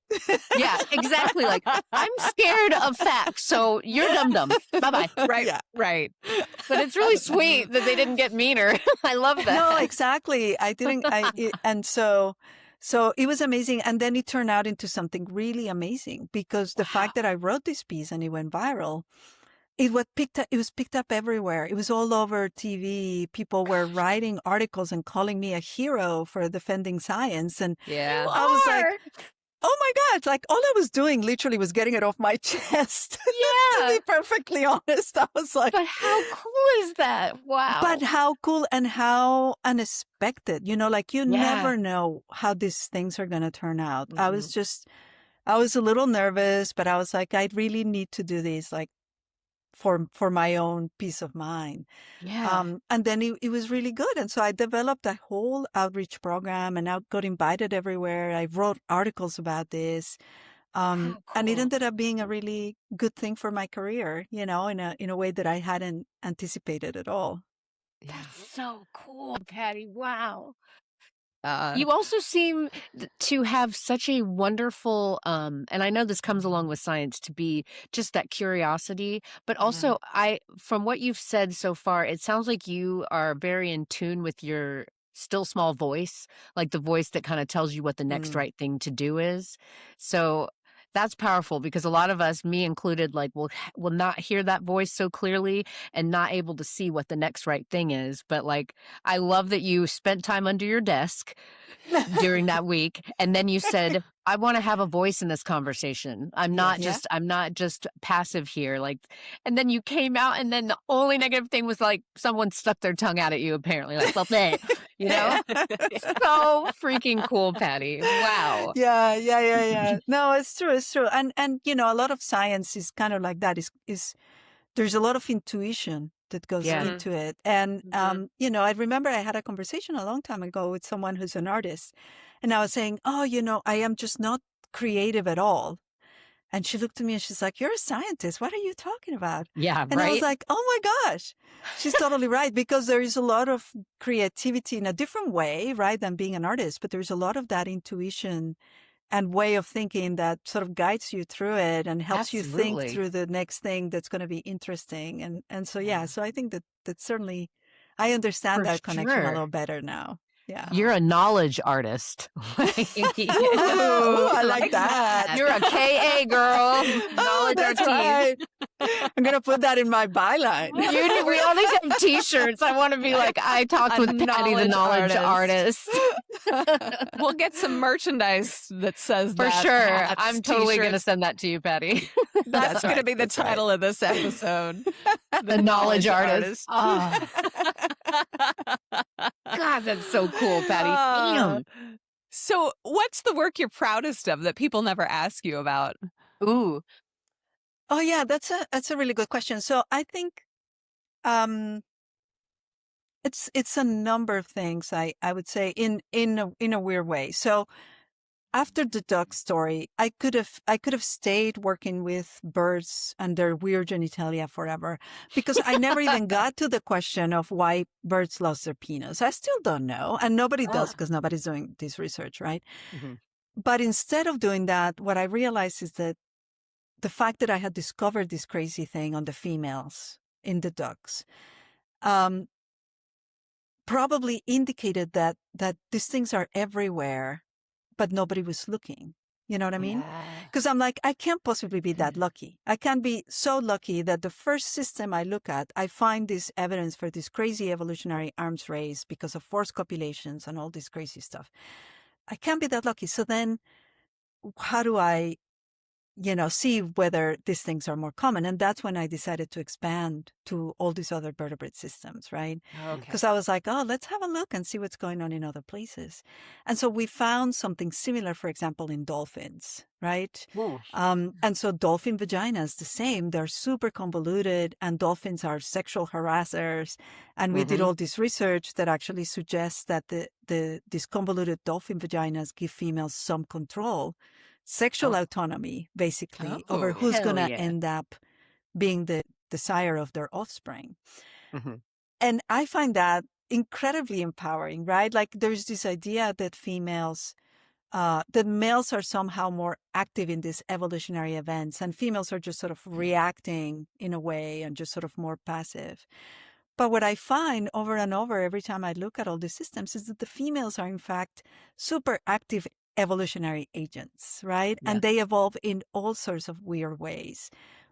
Yeah, exactly. Like, I'm scared of facts, so you're dumb. Bye-bye. Right, right. But it's really sweet that they didn't get meaner. I love that. No, exactly. And so it was amazing. And then it turned out into something really amazing because the fact that I wrote this piece and it went viral, it was picked up everywhere. It was all over TV. People were writing articles and calling me a hero for defending science. And I was like, oh my God, like all I was doing literally was getting it off my chest. Yeah. To be perfectly honest, I was like. But how cool is that? Wow. But how cool and how unexpected, like you never know how these things are going to turn out. I was a little nervous, but I was like, I really need to do this, like for my own peace of mind. Yeah. And then it was really good. And so I developed a whole outreach program and I got invited everywhere. I wrote articles about this. And it ended up being a really good thing for my career, in a way that I hadn't anticipated at all. That's so cool, Patty. Wow. You also seem to have such a wonderful, and I know this comes along with science, to be just that curiosity, but also from what you've said so far, it sounds like you are very in tune with your still small voice, like the voice that kind of tells you what the next right thing to do is. So that's powerful because a lot of us, me included, like will not hear that voice so clearly and not able to see what the next right thing is. But like, I love that you spent time under your desk during that week. And then you said, I want to have a voice in this conversation. I'm not just passive here. Like, and then you came out and then the only negative thing was like someone stuck their tongue out at you, apparently. Like, so freaking cool, Patty. Wow. Yeah. No, it's true. And a lot of science is kind of like that. Is there's a lot of intuition that goes into it. And, I remember I had a conversation a long time ago with someone who's an artist. And I was saying, I am just not creative at all. And she looked at me and she's like, you're a scientist. What are you talking about? Yeah, and I was like, oh my gosh, she's totally right. Because there is a lot of creativity in a different way, right, than being an artist. But there's a lot of that intuition and way of thinking that sort of guides you through it and helps you think through the next thing that's going to be interesting. And so, so I think that's certainly I understand For that connection a sure. little better now. Yeah. You're a knowledge artist. Ooh, I like that. You're a KA girl. Knowledge that's artist. right. I'm gonna put that in my byline. We all need to have T-shirts. I want to be like, I talked A with Patty, the knowledge artist. We'll get some merchandise that says For that. sure. Hats, I'm totally going to t-shirts. send that to you, Patty. That's going to right, be the that's right. title of this episode. The knowledge artist. Oh. God, that's so cool, Patty. Damn. So what's the work you're proudest of that people never ask you about? Ooh. Oh yeah, that's a really good question. So I think it's a number of things I would say in a weird way. So after the duck story, I could have stayed working with birds and their weird genitalia forever, because I never even got to the question of why birds lost their penis. I still don't know, and nobody does, because nobody's doing this research, right? Mm-hmm. But instead of doing that, what I realized is that the fact that I had discovered this crazy thing on the females in the ducks probably indicated that these things are everywhere, but nobody was looking. You know what I mean? Because I'm like, I can't possibly be that lucky. I can't be so lucky that the first system I look at, I find this evidence for this crazy evolutionary arms race because of forced copulations and all this crazy stuff. I can't be that lucky. So then how do I, see whether these things are more common? And that's when I decided to expand to all these other vertebrate systems, right? Because I was like, oh, let's have a look and see what's going on in other places. And so we found something similar, for example, in dolphins, right? And so dolphin vaginas, the same. They're super convoluted, and dolphins are sexual harassers. And we did all this research that actually suggests that these convoluted dolphin vaginas give females some control, sexual autonomy, basically, over who's going to end up being the sire of their offspring. And I find that incredibly empowering, right? Like there's this idea that that males are somehow more active in these evolutionary events, and females are just sort of reacting in a way and just sort of more passive. But what I find over and over every time I look at all these systems is that the females are in fact super active evolutionary agents, right? And they evolve in all sorts of weird ways,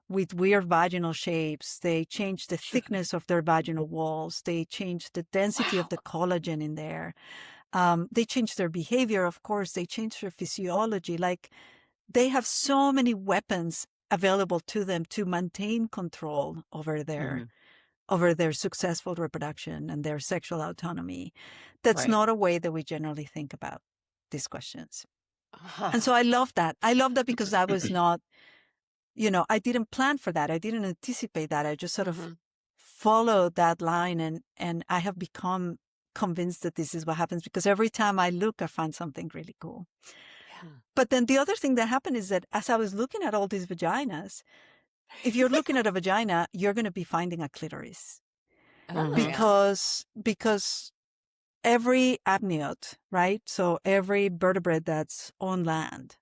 with weird vaginal shapes. They change the thickness of their vaginal walls. They change the density of the collagen in there. They change their behavior, of course. They change their physiology. Like they have so many weapons available to them to maintain control over their successful reproduction and their sexual autonomy. That's not a way that we generally think about these questions. And so I love that. I love that because I was not, I didn't plan for that. I didn't anticipate that. I just sort of followed that line, and I have become convinced that this is what happens, because every time I look, I find something really cool. But then the other thing that happened is that as I was looking at all these vaginas, if you're looking at a vagina, you're going to be finding a clitoris. Because every amniote, right? So every vertebrate that's on land,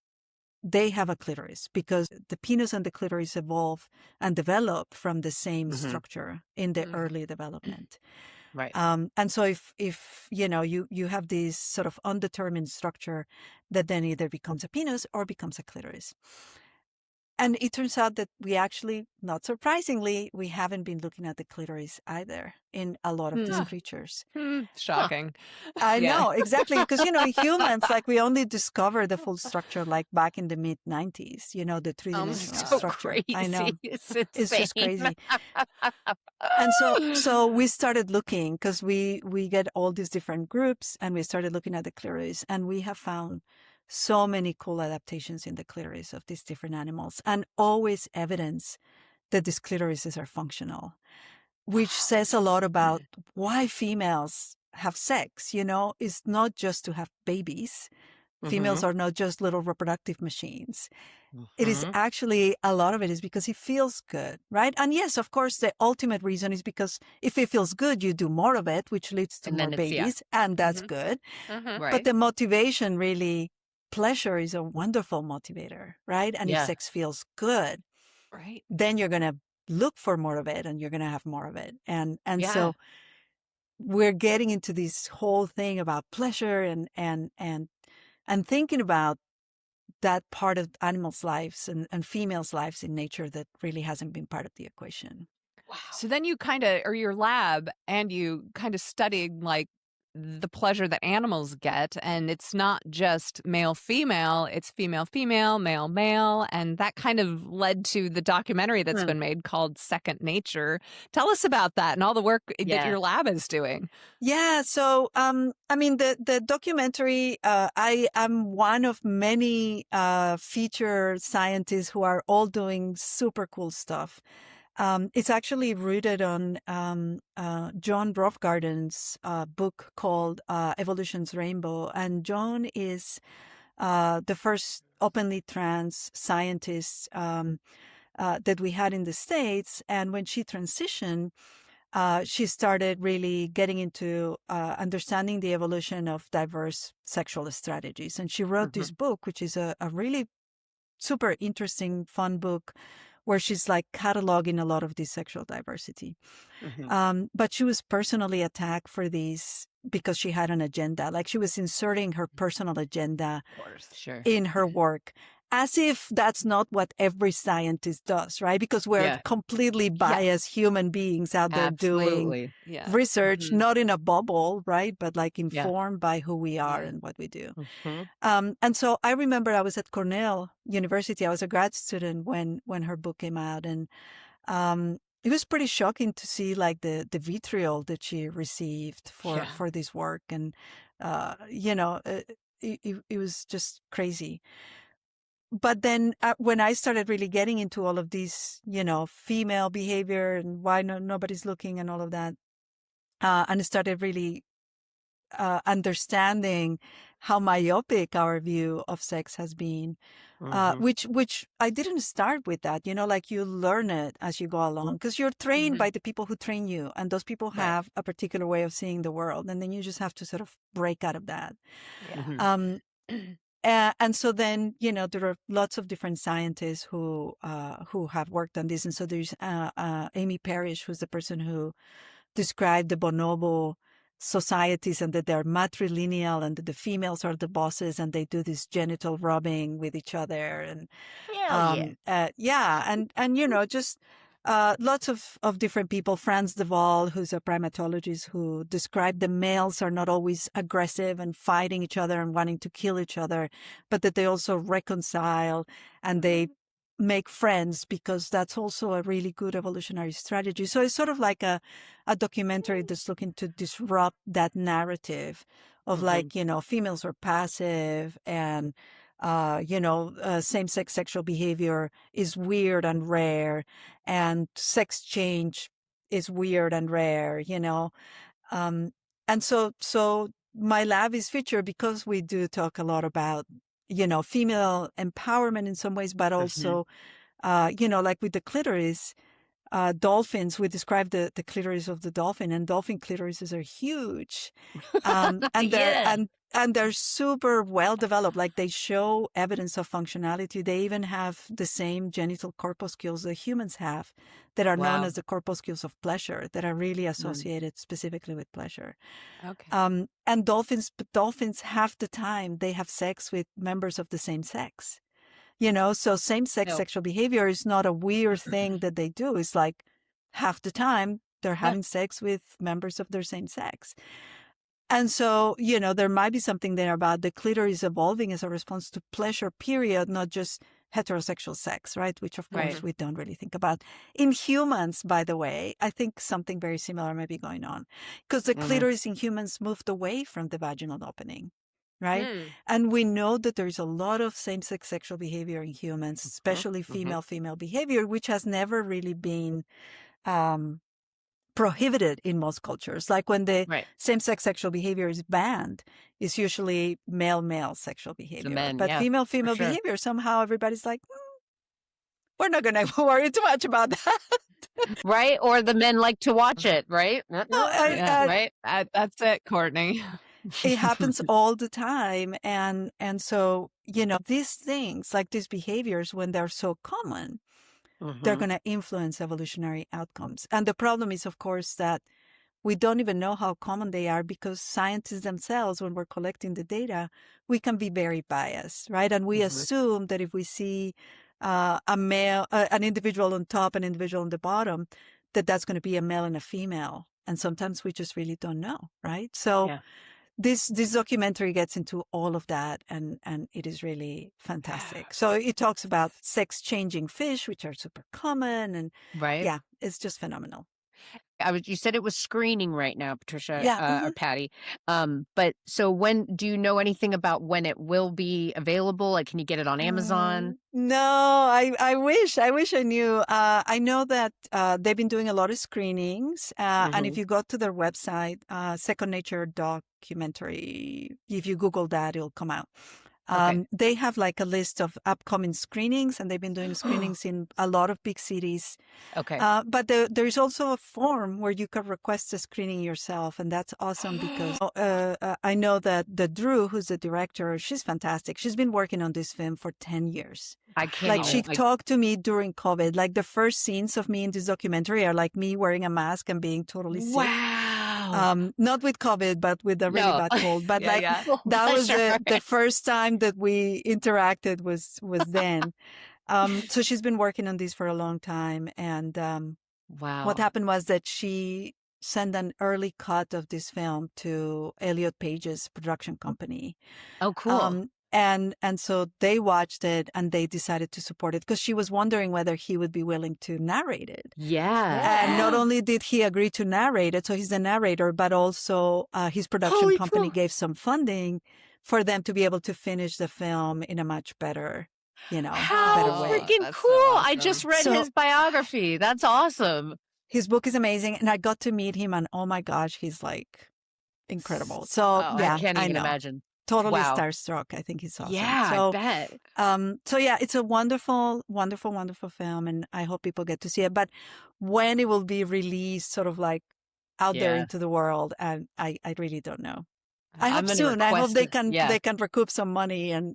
they have a clitoris, because the penis and the clitoris evolve and develop from the same structure in the early development. Right. And so if you have this sort of undetermined structure that then either becomes a penis or becomes a clitoris. And it turns out that we actually, not surprisingly, we haven't been looking at the clitoris either in a lot of these creatures. Shocking. I know, exactly. Because, humans, like we only discovered the full structure like back in the mid-90s, the three-dimensional structure. Crazy. I know. It's just crazy. And so we started looking, because we get all these different groups, and we started looking at the clitoris, and we have found so many cool adaptations in the clitoris of these different animals, and always evidence that these clitorises are functional, which says a lot about why females have sex. It's not just to have babies. Females are not just little reproductive machines. It is actually, a lot of it is because it feels good, right? And yes, of course, the ultimate reason is because if it feels good, you do more of it, which leads to more babies, and that's good. Right. But the motivation really, pleasure is a wonderful motivator, right? And if sex feels good, right, then you're going to look for more of it, and you're going to have more of it. And so we're getting into this whole thing about pleasure and thinking about that part of animals' lives and females' lives in nature that really hasn't been part of the equation. Wow. So then you kind of, or your lab, and you kind of studied like the pleasure that animals get. And it's not just male, female, it's female, female, male, male. And that kind of led to the documentary that's been made called Second Nature. Tell us about that and all the work that your lab is doing. Yeah. So, I mean, the documentary, I am one of many feature scientists who are all doing super cool stuff. It's actually rooted on John Roughgarden's book called Evolution's Rainbow. And John is the first openly trans scientist that we had in the States. And when she transitioned, she started really getting into understanding the evolution of diverse sexual strategies. And she wrote this book, which is a really super interesting, fun book, where she's like cataloging a lot of this sexual diversity. But she was personally attacked for these because she had an agenda. Like she was inserting her personal agenda in her work, as if that's not what every scientist does, right? Because we're completely biased human beings out there doing research, not in a bubble, right? But like informed by who we are and what we do. And so I remember I was at Cornell University. I was a grad student when her book came out, and it was pretty shocking to see like the vitriol that she received for this work, and it was just crazy. But then when I started really getting into all of these, female behavior and why nobody's looking and all of that, and started really understanding how myopic our view of sex has been, which I didn't start with that, like you learn it as you go along, because you're trained by the people who train you, and those people have a particular way of seeing the world, and then you just have to sort of break out of that. And so then, there are lots of different scientists who have worked on this. And so there's Amy Parrish, who's the person who described the bonobo societies, and that they're matrilineal, and that the females are the bosses, and they do this genital rubbing with each other. And just lots of different people. Franz de Waal, who's a primatologist, who described the males are not always aggressive and fighting each other and wanting to kill each other, but that they also reconcile and they make friends, because that's also a really good evolutionary strategy. So it's sort of like a documentary that's looking to disrupt that narrative of like, females are passive, and same-sex sexual behavior is weird and rare, and sex change is weird and rare, and so my lab is featured because we do talk a lot about, female empowerment in some ways, but also, like with the clitoris, dolphins, we describe the clitoris of the dolphin, and dolphin clitorises are huge, and they're super well developed. Like they show evidence of functionality. They even have the same genital corpuscles that humans have, that are known as the corpuscles of pleasure, that are really associated specifically with pleasure. Okay. And dolphins half the time they have sex with members of the same sex. So same-sex sexual behavior is not a weird thing that they do. It's like half the time they're having sex with members of their same sex. And so, there might be something there about the clitoris evolving as a response to pleasure, period, not just heterosexual sex, right? Which, of course, we don't really think about. In humans, by the way, I think something very similar may be going on, because the clitoris in humans moved away from the vaginal opening. Right. And we know that there's a lot of same-sex sexual behavior in humans, especially female-female behavior, which has never really been prohibited in most cultures. Like when the same-sex sexual behavior is banned, it's usually male-male sexual behavior. But female-female behavior, somehow everybody's like, we're not going to worry too much about that. Right? Or the men like to watch it, right? Right. That's it, Courtney. It happens all the time. And so, these things, like these behaviors, when they're so common, they're going to influence evolutionary outcomes. And the problem is, of course, that we don't even know how common they are because scientists themselves, when we're collecting the data, we can be very biased, right? And we assume that if we see a male, an individual on top, an individual on the bottom, that's going to be a male and a female. And sometimes we just really don't know, right? So this documentary gets into all of that, and it is really fantastic. So it talks about sex-changing fish, which are super common, and yeah, it's just phenomenal. You said it was screening right now, Patricia, Yeah. or Patty. But so do you know anything about when it will be available? Like, can you get it on Amazon? No, I wish I knew. I know that they've been doing a lot of screenings, and if you go to their website, Second Nature documentary, if you Google that, it'll come out. They have like a list of upcoming screenings, and they've been doing screenings in a lot of big cities. But there's also a form where you can request a screening yourself, and that's awesome because I know that Drew, who's the director, she's fantastic. She's been working on this film for 10 years. I can't. She talked to me during COVID. Like the first scenes of me in this documentary are like me wearing a mask and being totally sick. Wow. Not with COVID, but with a really bad cold. But that was the first time that we interacted was then. So she's been working on this for a long time. And what happened was that she sent an early cut of this film to Elliot Page's production company. Oh, cool. And so they watched it and they decided to support it because she was wondering whether he would be willing to narrate it. Yeah. And not only did he agree to narrate it, so he's the narrator, but also his production company gave some funding for them to be able to finish the film in a much better, better way. Freaking That's cool. so awesome. I just read his biography. That's awesome. His book is amazing. And I got to meet him and oh my gosh, he's like incredible. So I can't even imagine. Totally starstruck. I think he's awesome. Yeah, so, I bet. So yeah, it's a wonderful, wonderful, wonderful film, and I hope people get to see it. But when it will be released, sort of like out there into the world, and I really don't know. I hope soon. I hope they can recoup some money and.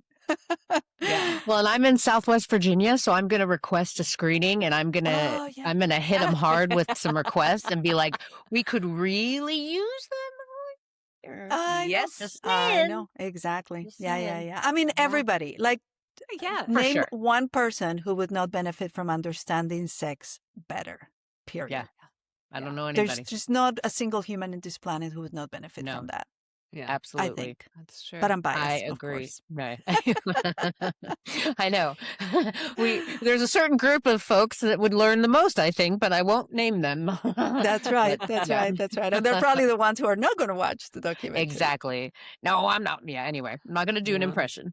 Well, and I'm in Southwest Virginia, so I'm going to request a screening, and I'm going to hit them hard with some requests and be like, we could really use them. Yes, I know exactly. Yeah. I mean, everybody. Like, name one person who would not benefit from understanding sex better. Period. Yeah, I don't know anybody. There's just not a single human in this planet who would not benefit from that. Yeah, absolutely. I think that's true. But I'm biased. I agree. Right. I know. There's a certain group of folks that would learn the most, I think, but I won't name them. That's right. That's right. And they're probably the ones who are not going to watch the documentary. Exactly. No, I'm not. Yeah. Anyway, I'm not going to do an impression.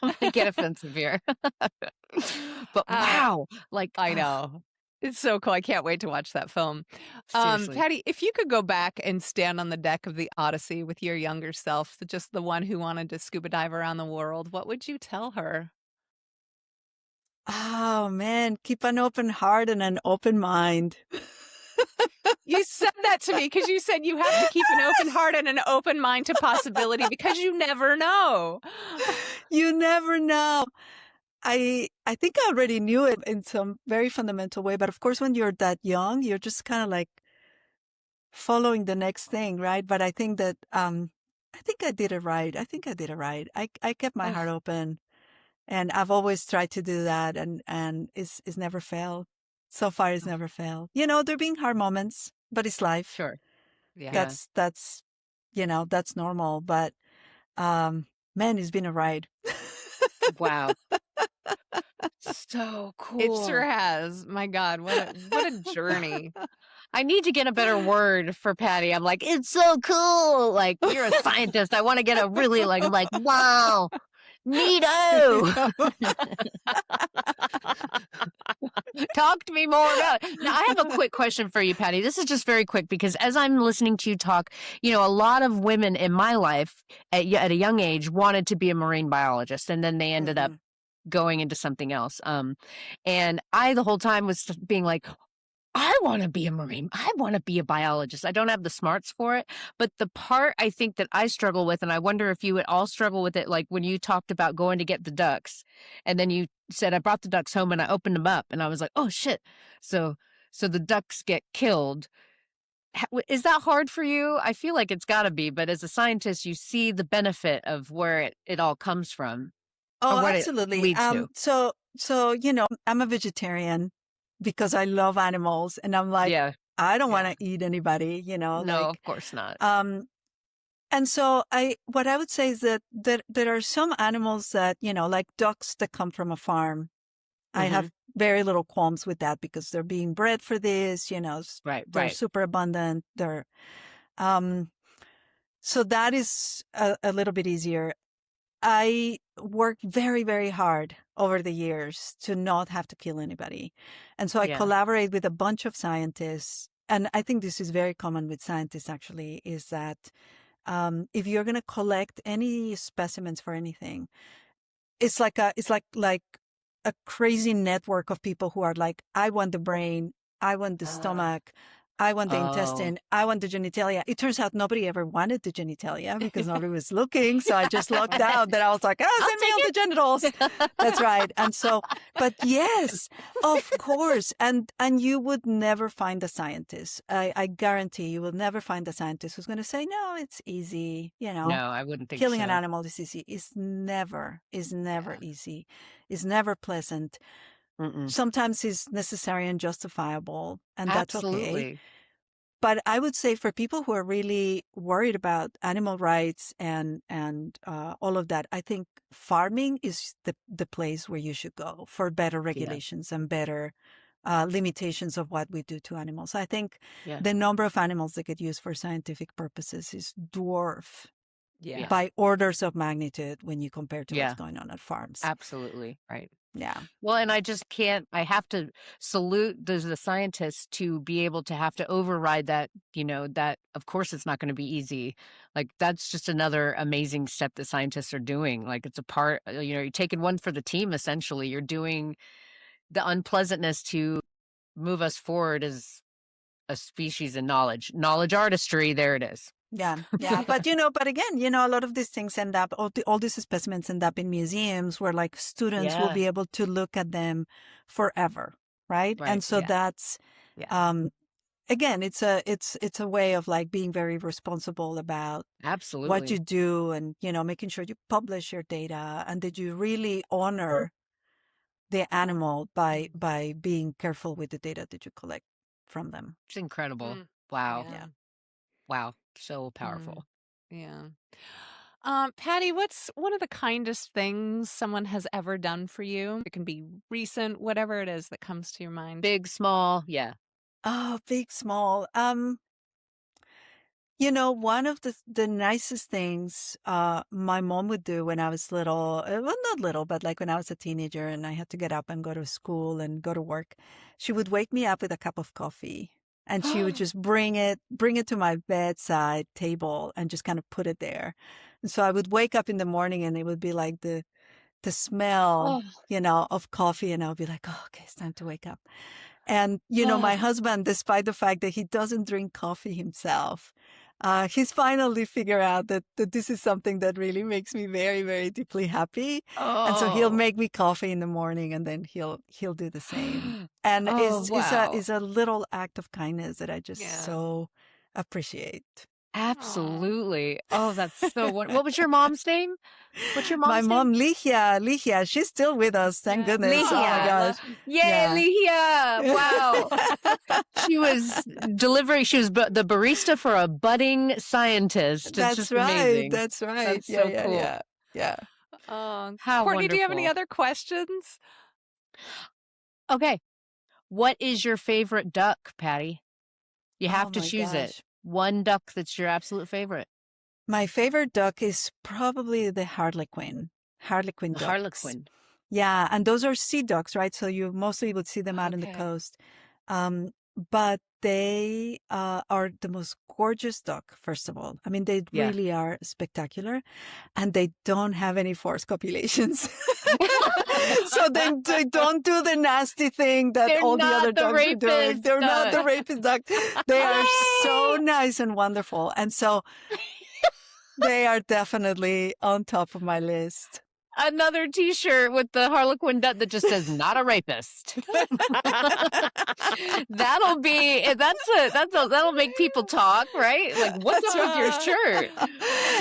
I get offensive here. But wow, like I know. It's so cool. I can't wait to watch that film. Patty, if you could go back and stand on the deck of the Odyssey with your younger self, just the one who wanted to scuba dive around the world, what would you tell her? Oh, man, keep an open heart and an open mind. You said that to me because you said you have to keep an open heart and an open mind to possibility because you never know. You never know. I think I already knew it in some very fundamental way, but of course, when you're that young, you're just kind of like following the next thing, right? But I think that I think I did it right. I kept my heart open, and I've always tried to do that, and it's never failed. So far, it's never failed. There've been hard moments, but it's life. Sure, yeah. That's normal. But man, it's been a ride. Wow. So cool. It sure has. My God, what a journey. I need to get a better word for Patty. I'm like, it's so cool. Like, you're a scientist. I want to get a really like, wow, neato. Talk to me more about it. Now, I have a quick question for you, Patty. This is just very quick because as I'm listening to you talk, a lot of women in my life at a young age wanted to be a marine biologist, and then they ended up going into something else. And I, the whole time, was being like, I want to be a marine. I want to be a biologist. I don't have the smarts for it. But the part I think that I struggle with, and I wonder if you would all struggle with it, like when you talked about going to get the ducks, and then you said, I brought the ducks home and I opened them up, and I was like, oh shit. So the ducks get killed. Is that hard for you? I feel like it's got to be, but as a scientist, you see the benefit of where it all comes from or Oh, what it absolutely. leads to. So, I'm a vegetarian because I love animals, and I'm like, Yeah. I don't want Yeah. to eat anybody, No, like, of course not. and so what I would say is that there are some animals that, like ducks that come from a farm. I have very little qualms with that because they're being bred for this, they're super abundant. So that is a little bit easier. I worked very, very hard over the years to not have to kill anybody. And so I collaborate with a bunch of scientists. And I think this is very common with scientists, actually, is that if you're going to collect any specimens for anything, it's like a crazy network of people who are like, I want the brain, I want the stomach, I want the intestine, I want the genitalia. It turns out nobody ever wanted the genitalia because nobody was looking. So I just lucked out that I was like, send me all the genitals. That's right. And so, but yes, of course. And you would never find a scientist. I guarantee you will never find a scientist who's going to say, no, it's easy. No, I wouldn't think killing so. an animal is easy. It's never easy. It's never pleasant. Sometimes it's necessary and justifiable, and that's okay. But I would say for people who are really worried about animal rights and all of that, I think farming is the place where you should go for better regulations and better limitations of what we do to animals. I think the number of animals that get used for scientific purposes is dwarf by orders of magnitude when you compare to what's going on at farms. Absolutely. Right. Yeah. Well, and I have to salute the scientists to be able to have to override that, that of course it's not going to be easy. Like that's just another amazing step that scientists are doing. Like it's a part, you're taking one for the team, essentially. You're doing the unpleasantness to move us forward as a species in knowledge artistry. There it is. Yeah. But again, a lot of these things end up, all these specimens end up in museums where like students will be able to look at them forever. Right. And so that's, again, it's a way of like being very responsible about what you do and, making sure you publish your data and that you really honor the animal by being careful with the data that you collect from them. It's incredible. Wow. Yeah. Wow. So powerful. Yeah. Patty, what's one of the kindest things someone has ever done for you? It can be recent, whatever it is that comes to your mind. Big, small. Yeah. Oh, big, small. One of the nicest things my mom would do when I was little, well, not little, but like when I was a teenager and I had to get up and go to school and go to work, she would wake me up with a cup of coffee. And she would just bring it to my bedside table and just kind of put it there. And so I would wake up in the morning and it would be like the smell, of coffee. And I would be like, oh, okay, it's time to wake up. And, my husband, despite the fact that he doesn't drink coffee himself, he's finally figured out that this is something that really makes me very, very deeply happy. And so he'll make me coffee in the morning and then he'll do the same. And it's a little act of kindness that I just so appreciate. Absolutely. Oh, that's so wonderful. What was your mom's name? What's your mom's name? My mom, Ligia. She's still with us. Thank goodness. Ligia. Oh my gosh. Yay, Ligia. Wow. She was the barista for a budding scientist. It's That's just right. amazing. That's right. That's so cool. Yeah. How Courtney, wonderful. do you have any other questions? Okay. What is your favorite duck, Patty? You have to choose it. One duck that's your absolute favorite. My favorite duck is probably the harlequin. Harlequin ducks. Harlequin. Yeah, and those are sea ducks, right? So you mostly would see them out on the coast. But they are the most gorgeous duck, first of all. I mean, they really are spectacular. And they don't have any forced copulations. So they don't do the nasty thing that all the other ducks are doing. They're not the rapist duck. They are so nice and wonderful. And so they are definitely on top of my list. another T-shirt with the Harlequin duck that just says "Not a rapist." That'll make people talk, right? Like, what's up with your shirt?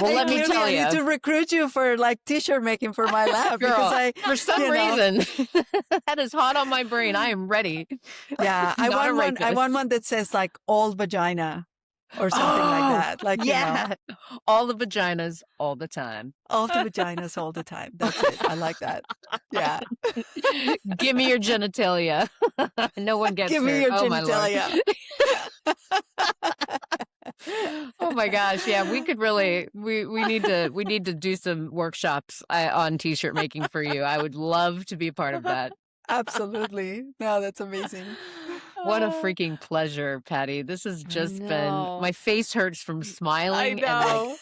Well, let me tell I need you, to recruit you for like T-shirt making for my lab girl. For some reason, that is hot on my brain. I am ready. Yeah, I want one that says like all vagina or something like that. Like, yeah, all the vaginas all the time. All the vaginas all the time. That's it. I like that. Yeah. Give me your genitalia. No one gets Give me your genitalia. Oh my gosh, yeah, we could really we need to do some workshops on T-shirt making for you. I would love to be a part of that. Absolutely. No, that's amazing. What a freaking pleasure, Patty. This has just been, my face hurts from smiling. I know.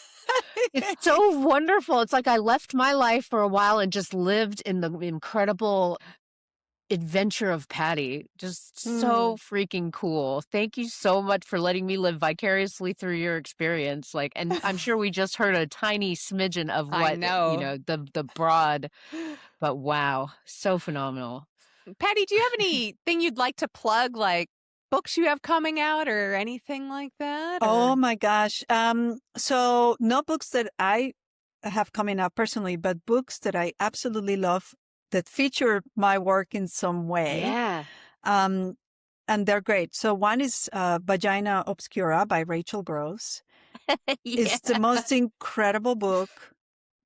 And it's so wonderful. It's like I left my life for a while and just lived in the incredible adventure of Patty. Just so freaking cool. Thank you so much for letting me live vicariously through your experience. Like, and I'm sure we just heard a tiny smidgen of what, the broad, but wow, so phenomenal. Patty, do you have anything you'd like to plug, like books you have coming out or anything like that? Oh my gosh. So no books that I have coming out personally, but books that I absolutely love that feature my work in some way. Yeah. And they're great. So one is Vagina Obscura by Rachel Gross. It's the most incredible book.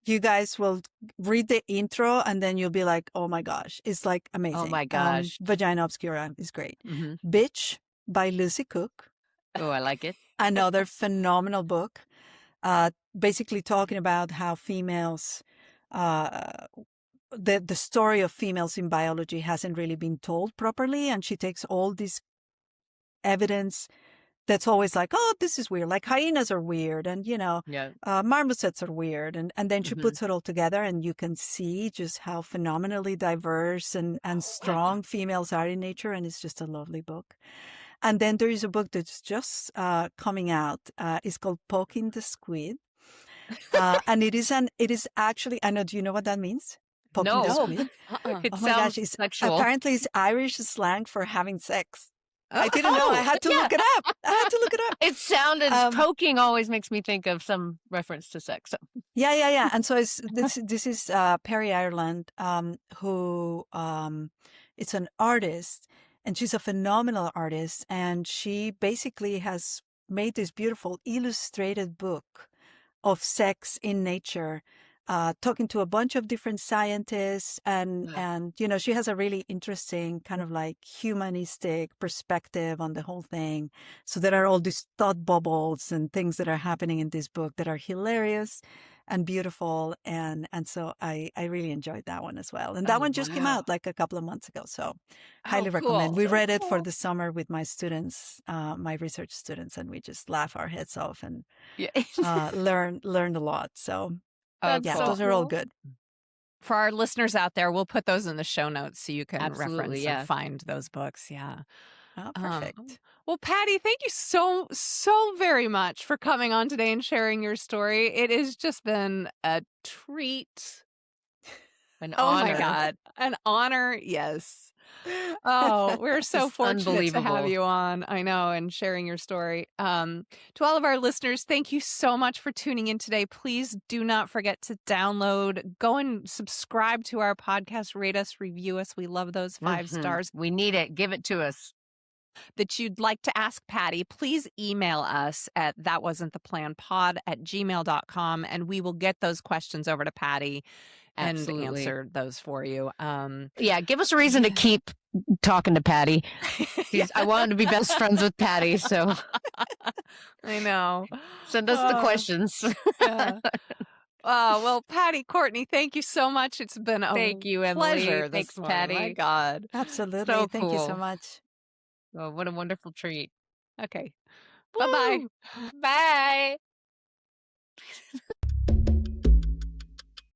You guys will read the intro and then you'll be like, oh my gosh, it's like amazing. Oh my gosh. Vagina Obscura is great. Mm-hmm. Bitch by Lucy Cook. Oh, I like it. Another phenomenal book. Basically talking about how females, the story of females in biology hasn't really been told properly. And she takes all this evidence that's always like, oh, this is weird. Like hyenas are weird. And, marmosets are weird. And then she puts it all together and you can see just how phenomenally diverse and strong females are in nature. And it's just a lovely book. And then there is a book that's just coming out. It's called Poking the Squid. And it is actually, I know, do you know what that means? Poking the squid? It oh sounds my gosh, it's sexual. Apparently it's Irish slang for having sex. I didn't know. I had to look it up. It sounded, poking always makes me think of some reference to sex. So. Yeah. And so this is Perry Ireland, who it's an artist, and she's a phenomenal artist. And she basically has made this beautiful illustrated book of sex in nature, talking to a bunch of different scientists. And she has a really interesting kind of like humanistic perspective on the whole thing. So there are all these thought bubbles and things that are happening in this book that are hilarious and beautiful. And so I really enjoyed that one as well. And that one just came out like a couple of months ago. So highly recommend. We read it for the summer with my students, my research students, and we just laugh our heads off and learned a lot. So those are all good. For our listeners out there, we'll put those in the show notes so you can reference and find those books. Yeah. Oh, perfect. Well, Patty, thank you so very much for coming on today and sharing your story. It has just been a treat. An honor. Oh my God. An honor. Yes. Oh, we're so fortunate to have you on. I know, and sharing your story. To all of our listeners, thank you so much for tuning in today. Please do not forget to go and subscribe to our podcast, rate us, review us. We love those 5 stars. We need it. Give it to us. That you'd like to ask Patty, please email us at thatwasn'ttheplanpod@gmail.com, and we will get those questions over to Patty and answer those for you. Give us a reason to keep talking to Patty. I wanted to be best friends with Patty, so I know. Send us the questions. Well, Patty, Courtney, thank you so much. It's been a pleasure. Thanks, morning. Patty. My God. Absolutely. So thank you so much. Oh, what a wonderful treat. Okay. Bye-bye. Bye.